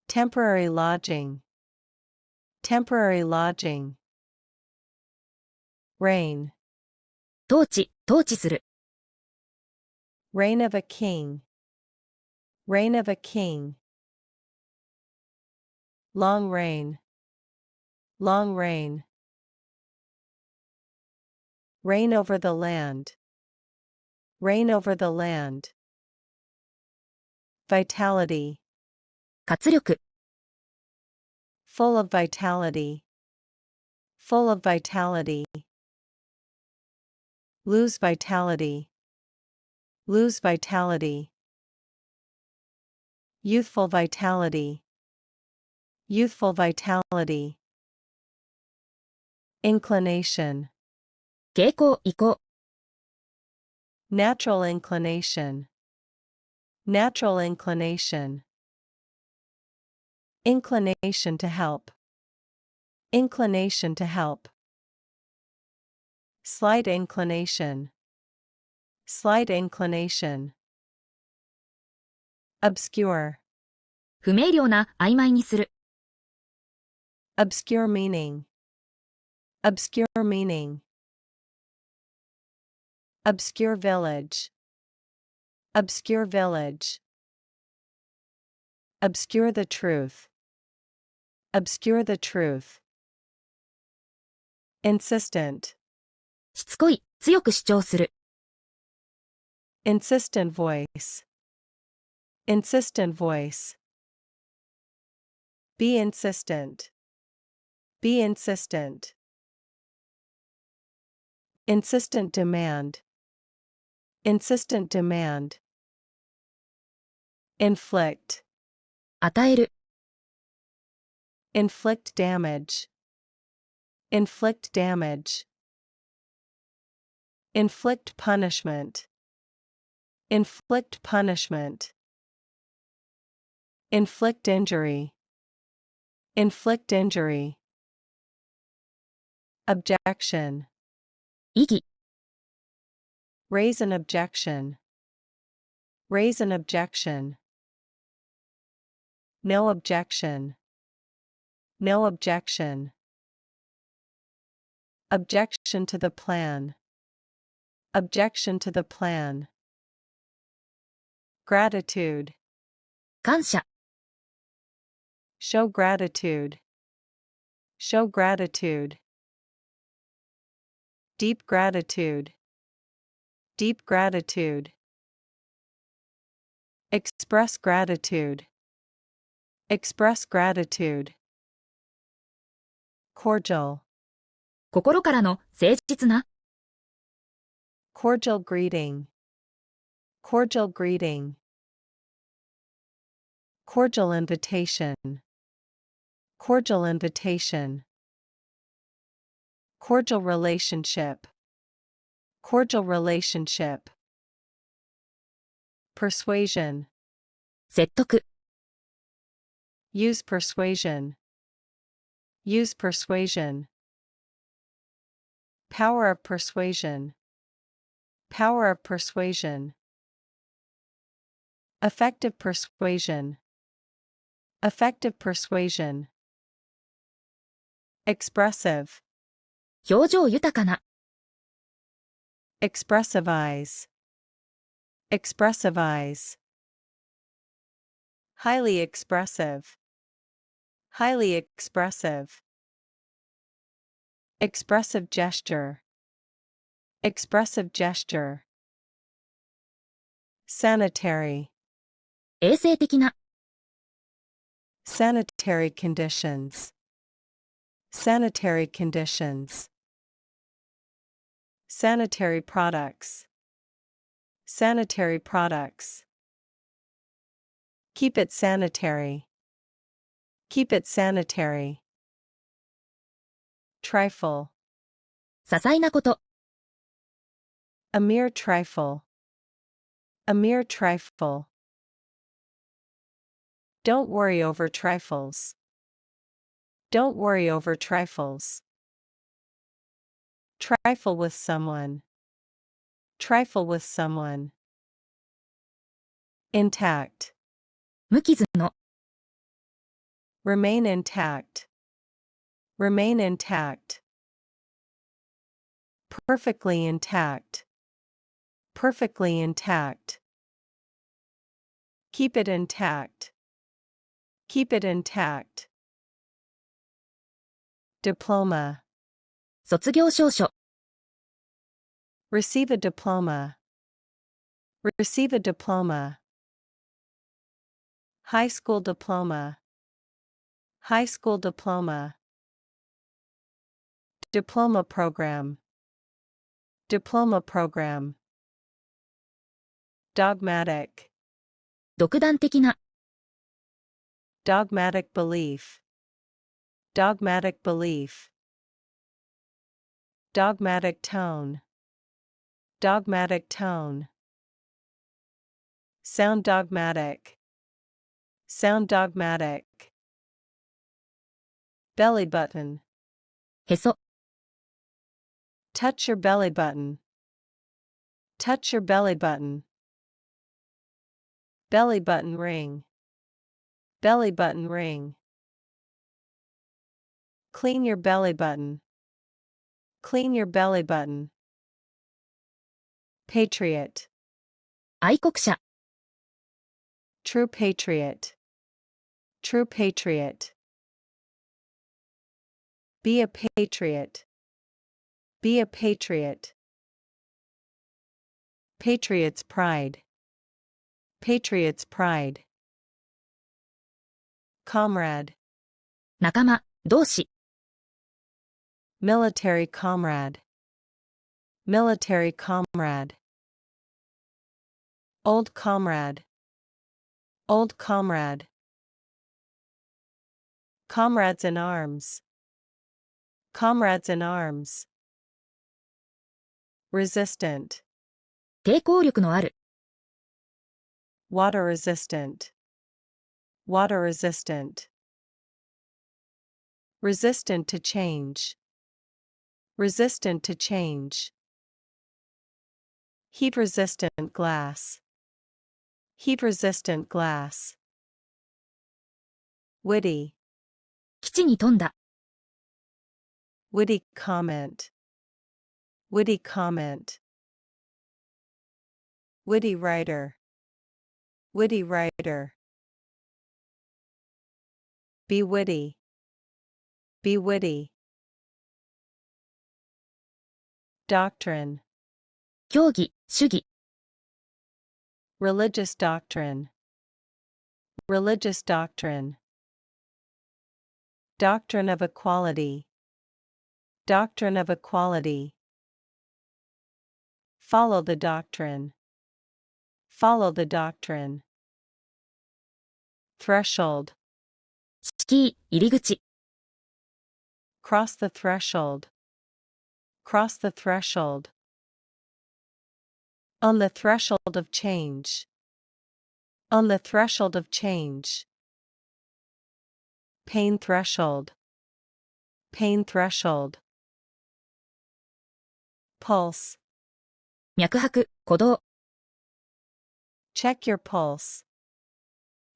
temporary lodging, temporary lodging, reign, 統治、統治する、 reign of a king, reign of a king, long reign, long reign, reign over the land, reign over the land, vitality, 活力、 full of vitality, full of vitality, lose vitality, lose vitality, youthful vitality, youthful vitality, inclination, 傾向、意向、 natural inclination, natural inclination, inclination to help, inclination to help, slight inclination, slight inclination, obscure, 不明瞭な、曖昧にする、 obscure meaning, obscure meaning, obscure village, obscure village, obscure the truth, obscure the truth, insistent, しつこい、強く主張する、 insistent voice, insistent voice, be insistent, be insistent, insistent demand, insistent demand, inflict, 与える、 inflict damage, inflict damage, inflict punishment, inflict punishment, inflict injury, inflict injury, objection, 異議、 raise an objection, raise an objection, no objection, no objection, objection to the plan, objection to the plan, gratitude, 感謝、 show gratitude, show gratitude, deep gratitude, deep gratitude, express gratitude, express gratitude, cordial, 心からの、誠実な、 cordial greeting, cordial greeting, cordial invitation, cordial invitation, cordial relationship, cordial relationship, persuasion, 説得、 use persuasion, use persuasion, power of persuasion, power of persuasion, effective persuasion, effective persuasion, expressive, 表情豊かな、 expressive eyes, expressive eyes, highly expressive, highly expressive. Expressive gesture, expressive gesture. Sanitary, 衛生的な、 sanitary conditions, sanitary conditions. Sanitary products, sanitary products. Keep it sanitary, keep it sanitary. Trifle, 些細なこと、 a mere trifle, a mere trifle. Don't worry over trifles, don't worry over trifles. Trifle with someone, trifle with someone. Intact, 無傷の、 remain intact, remain intact. Perfectly intact, perfectly intact. Keep it intact, keep it intact. Diploma, 卒業証書、 receive a diploma, receive a diploma. High school diploma, high school diploma. Diploma program, diploma program. Dogmatic, 独断的な、 dogmatic belief, dogmatic belief. Dogmatic tone, dogmatic tone. Sound dogmatic, sound dogmatic. Belly button, へそ、 touch your belly button, touch your belly button. Belly button ring, belly button ring. Clean your belly button, clean your belly button. Patriot, 愛国者、 true patriot, true patriot. Be a patriot, be a patriot. Patriot's pride, patriot's pride. Comrade, 仲間、同志、 military comrade, military comrade. Old comrade, old comrade. Comrades in arms, comrades in arms. Resistant, 抵抗力のある、 water resistant, water resistant. Resistant to change, resistant to change. Heat resistant glass, heat resistant glass. Witty, 基地に富んだ、 witty comment, witty comment. Witty writer, witty writer. Be witty, be witty. Doctrine, 教義、主義、 religious doctrine, religious doctrine. Doctrine of equality, doctrine of equality. Follow the doctrine, follow the doctrine. Threshold, 敷居、入り口、 cross the threshold, cross the threshold. On the threshold of change, on the threshold of change. Pain threshold, pain threshold. Pulse, 脈拍、鼓動、 check your pulse,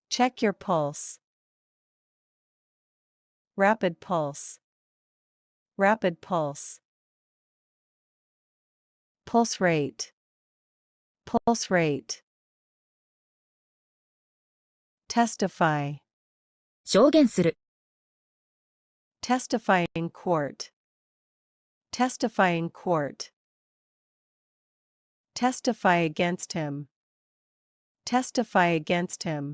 check your pulse. Rapid pulse, rapid pulse. Pulse rate, pulse rate. testify, 証言する。 testify in court, testify in court, testify against him, testify against him,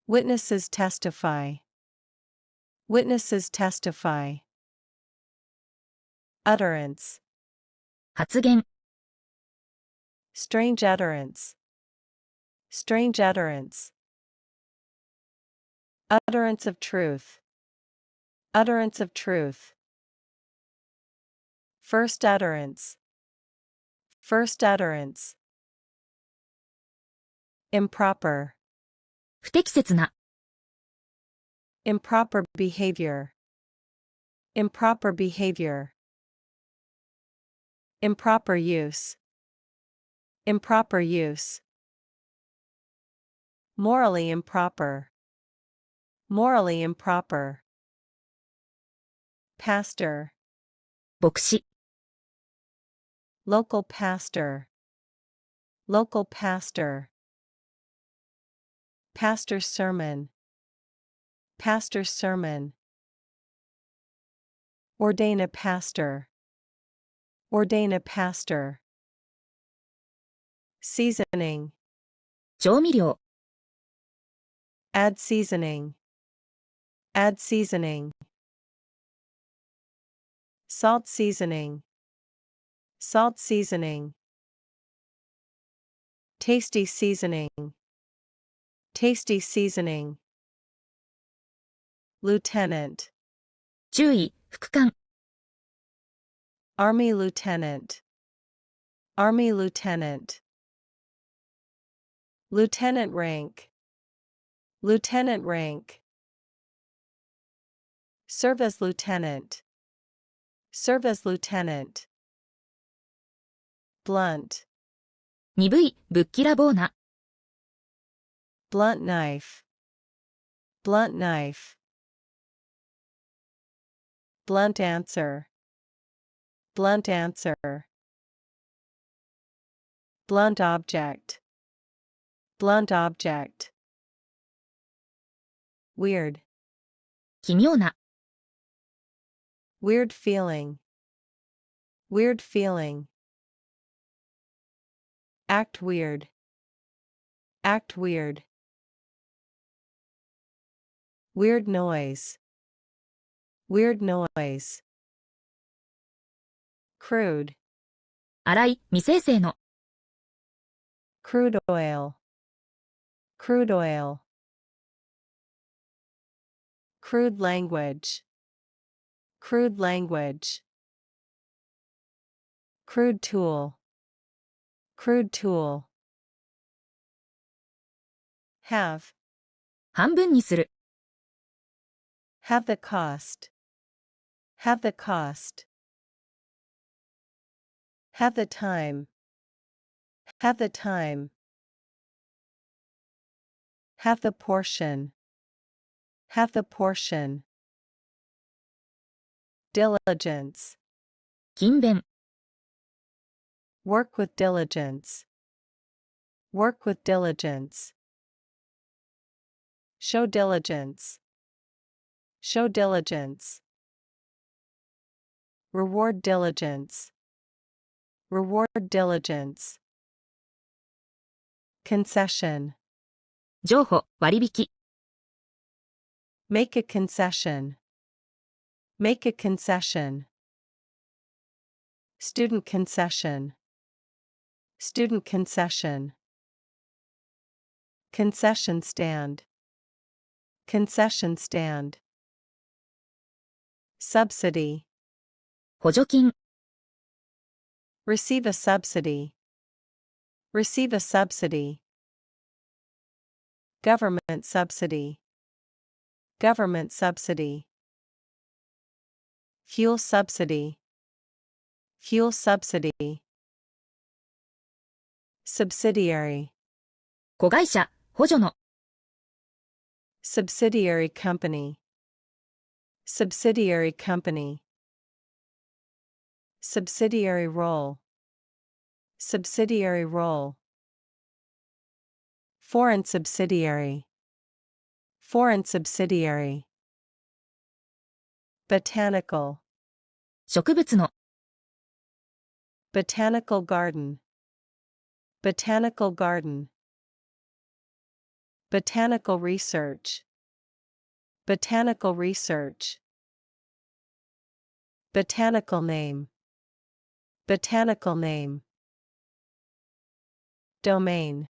witnesses testify, witnesses testify, utterance, 発言。 strange utterance, strange utterance, utterance of truth, utterance of truth, first utterance, first utterance, improper, 不適切な。 improper behavior, improper behavior, improper use, improper use, morally improper, morally improper, pastor, 牧師。 local pastor, local pastor, pastor's sermon, pastor's sermon, ordain a pastor, ordain a pastor, seasoning, 調味料。 add seasoning, add seasoning, salt seasoning, salt seasoning, tasty seasoning, tasty seasoning, lieutenant, 注意、副官。 army lieutenant, army lieutenant, lieutenant rank, lieutenant rank, serve as lieutenant, serve as lieutenant, blunt, 鈍い、ぶっきらぼうな。 blunt knife, blunt knife, blunt answer, blunt answer, blunt object, blunt object, weird, 奇妙な。 weird feeling, weird feeling, act weird, act weird, weird noise, weird noise, crude, 粗い、未生成の。 crude oil, crude oil, crude language, crude language, crude tool, crude tool, have, 半分にする。 have the cost, have the cost, have the time, have the time, have the portion, have the portion, diligence, 勤勉。 work with diligence, work with diligence, show diligence, show diligence, reward diligence, reward diligence, concession, 譲歩、割引。 make a concession, make a concession, student concession, student concession, concession stand, concession stand, subsidy, 補助金。 receive a subsidy, receive a subsidy, government subsidy, government subsidy, fuel subsidy, fuel subsidy, subsidiary, 子会社、補助の。 subsidiary company, subsidiary company, subsidiary role, subsidiary role, Foreign subsidiary. Foreign subsidiary. Botanical. 植物の。Botanical garden. Botanical garden. Botanical research. Botanical research. Botanical name. Botanical name. Domain.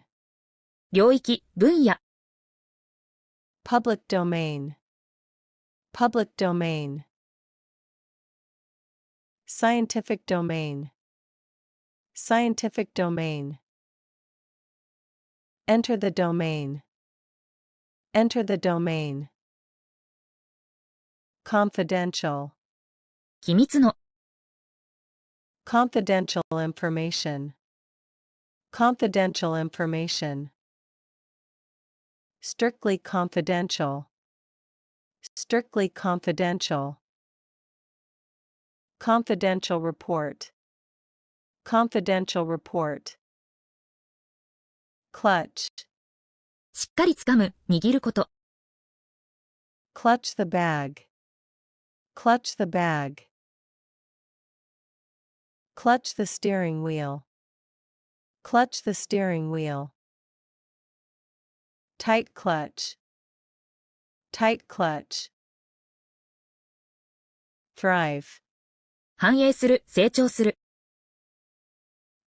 領域、分野。Public domain. Public domain. Scientific domain. Scientific domain. Enter the domain. Enter the domain. Confidential. 機密の。Confidential information. Confidential information. Strictly confidential. Strictly confidential. Confidential report. Confidential report. Clutch. しっかりつかむ、握ること。Clutch the bag. Clutch the bag. Clutch the steering wheel. Clutch the steering wheel. Tight clutch. Tight clutch. Thrive. 繁栄する、成長する。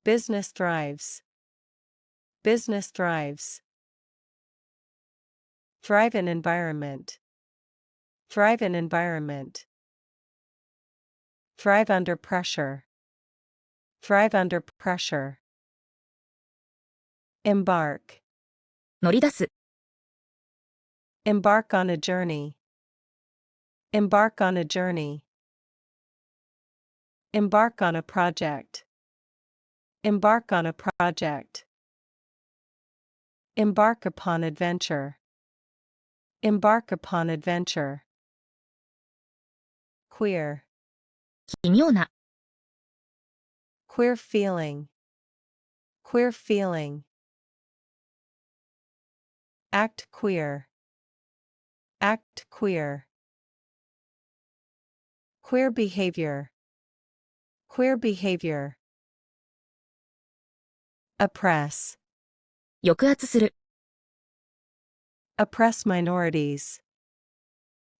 Business thrives. Business thrives. Thrive in environment. Thrive in environment. Thrive under pressure. Thrive under pressure. Embark. 乗り出す。Embark on a journey. Embark on a journey. Embark on a project. Embark on a project. Embark upon adventure. Embark upon adventure. Queer. 奇妙な。Queer feeling. Queer feeling. Act queer. Act queer. Queer behavior. Queer behavior. Oppress. 抑圧する。Oppress minorities.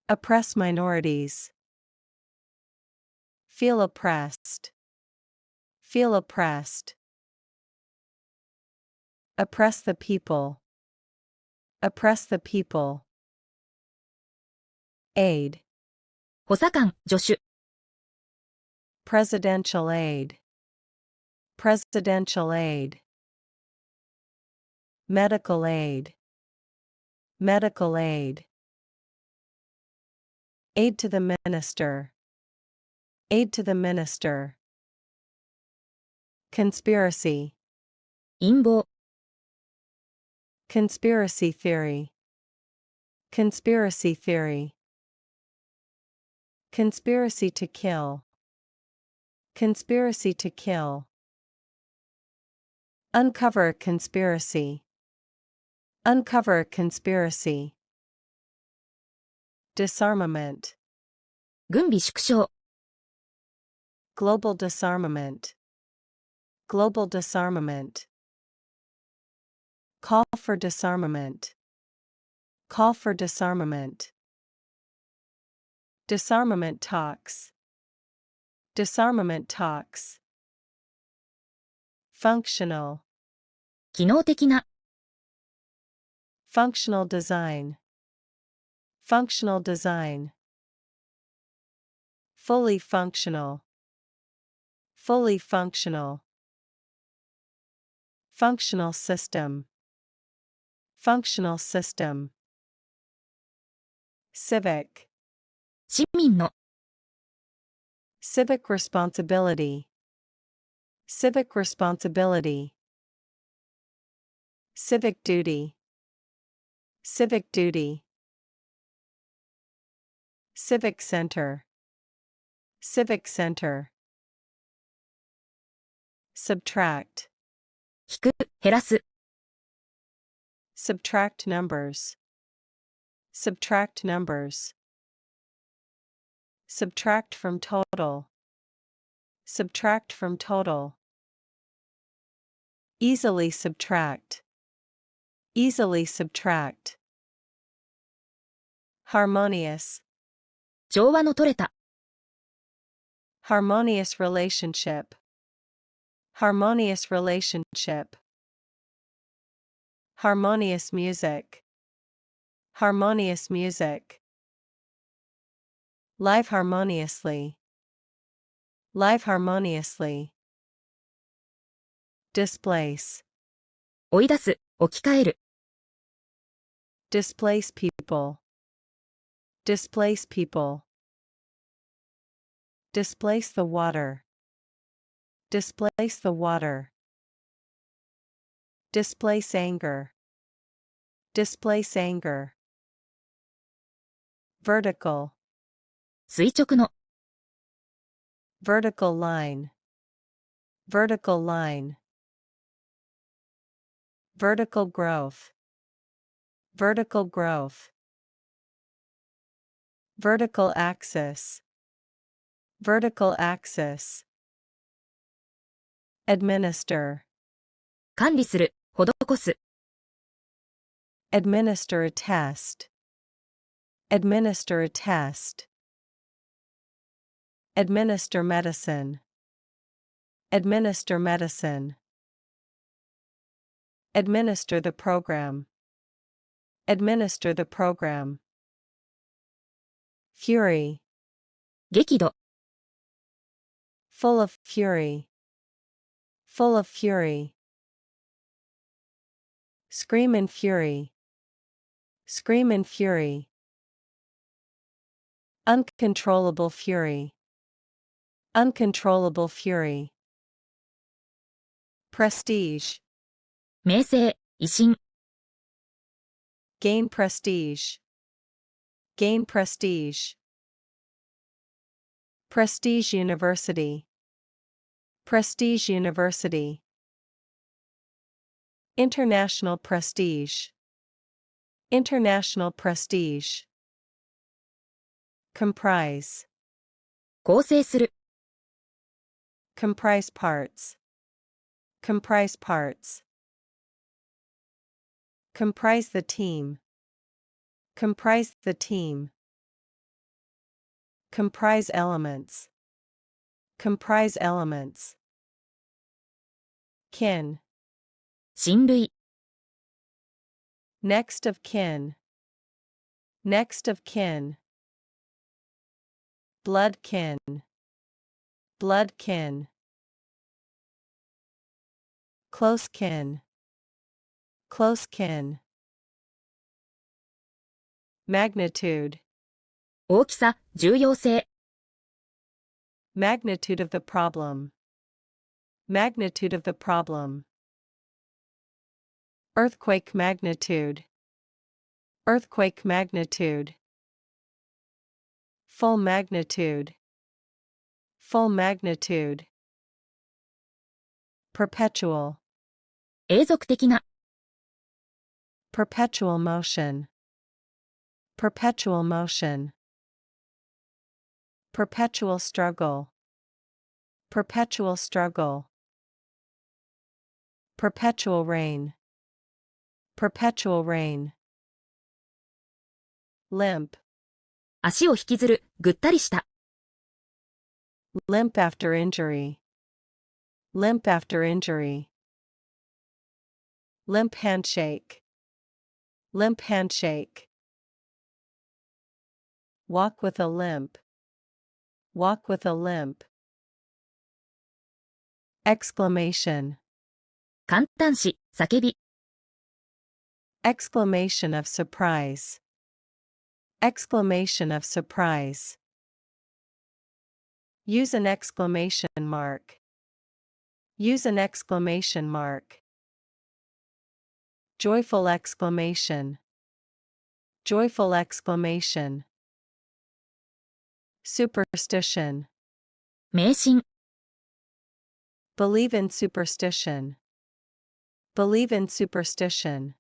Oppress minorities. Feel oppressed. Feel oppressed. Oppress the people. Oppress the people. Aid. 補佐官、助手。Presidential aid. Presidential aid. Medical aid. Medical aid. Aid to the minister. Aid to the minister. Conspiracy. 陰謀。Conspiracy theory. Conspiracy theory. Conspiracy to kill. Conspiracy to kill. Uncover a conspiracy. Uncover a conspiracy. Disarmament. 軍備縮小。Global disarmament. Global disarmament. Call for disarmament. Call for disarmament. Disarmament talks. Disarmament talks. Functional. 機能的な。Functional design. Functional design. Fully functional. Fully functional. Functional system. Functional system. Civic. 市民の。Civic responsibility. Civic responsibility. Civic duty. Civic duty. Civic center. Civic center. Subtract. 引く、減らす。Subtract numbers. Subtract numbers. Subtract from total. Subtract from total. Easily subtract. Easily subtract. Harmonious. 調和の取れた。Harmonious relationship. Harmonious relationship. Harmonious music. Harmonious music. Live harmoniously. Live harmoniously. Displace. 追い出す、置き換える。Displace people. Displace people. Displace the water. Displace the water. Displace anger. Displace anger. Vertical. 垂直の。Vertical line. Vertical line. Vertical growth. Vertical growth. Vertical axis. Vertical axis. Administer. 管理する、施す。Administer a test. Administer a test. Administer medicine. Administer medicine. Administer the program. Administer the program. Fury. 激怒。Full of fury. Full of fury. Scream in fury. Scream in fury. Uncontrollable fury. Uncontrollable fury. Prestige. 名声、威信。Gain prestige. Gain prestige. Prestige University. Prestige University. International prestige. International prestige. Comprise. 構成する。Comprise parts. Comprise parts. Comprise the team. Comprise the team. Comprise elements. Comprise elements. Kin. 親類。Next of kin. Next of kin. Blood kin. Blood kin. Close kin. Close kin. Magnitude. 大きさ、重要性。Magnitude of the problem. Magnitude of the problem. Earthquake magnitude. Earthquake magnitude. Full magnitude. Full magnitude. Perpetual. 永続的な。Perpetual motion. Perpetual motion. Perpetual struggle. Perpetual struggle. Perpetual rain. Perpetual rain. Limp. 足を引きずる、ぐったりした。Limp after injury. Limp after injury. Limp handshake. Limp handshake. Walk with a limp. Walk with a limp. Exclamation. 感嘆詞、叫び。Exclamation of surprise. Exclamation of surprise. Use an exclamation mark. Use an exclamation mark. Joyful exclamation. Joyful exclamation. Superstition. 迷信。Believe in superstition. Believe in superstition.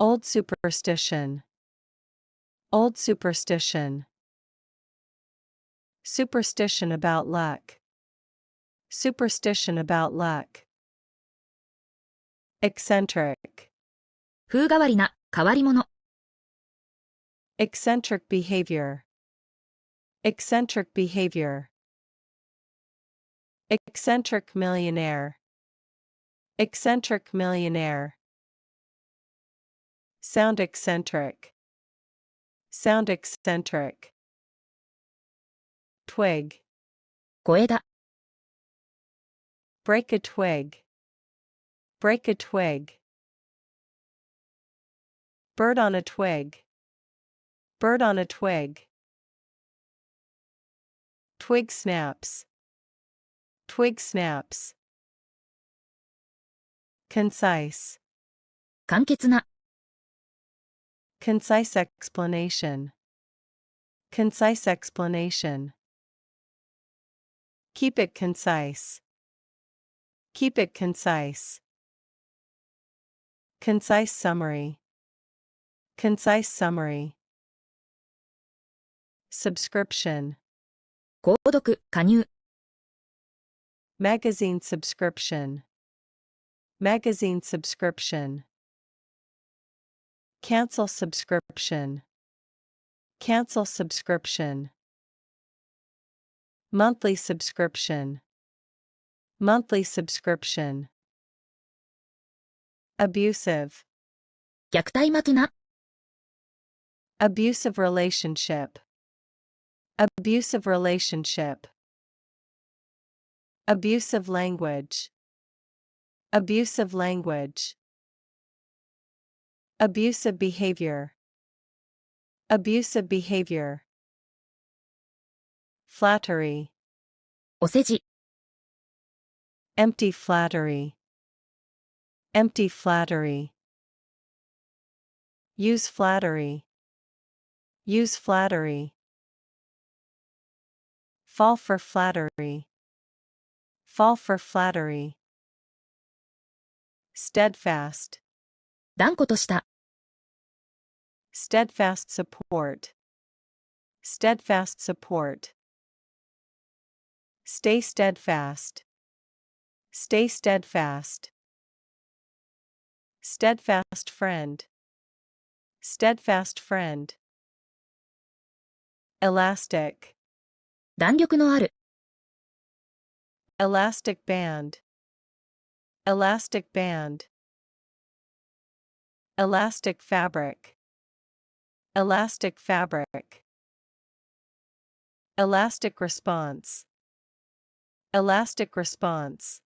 Old superstition. Old superstition. Superstition about luck. Superstition about luck. Eccentric. 風変わりな、変わり者。Eccentric behavior. Eccentric behavior. Eccentric millionaire. Eccentric millionaire. Sound eccentric. Sound eccentric. Twig. 小枝。Break a twig. Break a twig. Bird on a twig. Bird on a twig. Twig snaps. Twig snaps. Concise. 簡潔な。Concise explanation. Concise explanation. Keep it concise. Keep it concise. Concise summary. Concise summary. Subscription. 購読、加入。Magazine subscription. Magazine subscription. Cancel subscription. Cancel subscription. Monthly subscription. Monthly subscription. Abusive. 虐待的な。Abusive relationship. Abusive relationship. Abusive language. Abusive language. Abusive behavior. Abusive behavior. Flattery. お世辞。Empty flattery. Empty flattery. Use flattery. Use flattery. Fall for flattery. Fall for flattery. Steadfast. 断固とした。Steadfast support. Steadfast support. Stay steadfast. Stay steadfast. Steadfast friend. Steadfast friend. Elastic. 弾力のある。Elastic band. Elastic band. Elastic fabric. Elastic fabric. Elastic response. Elastic response.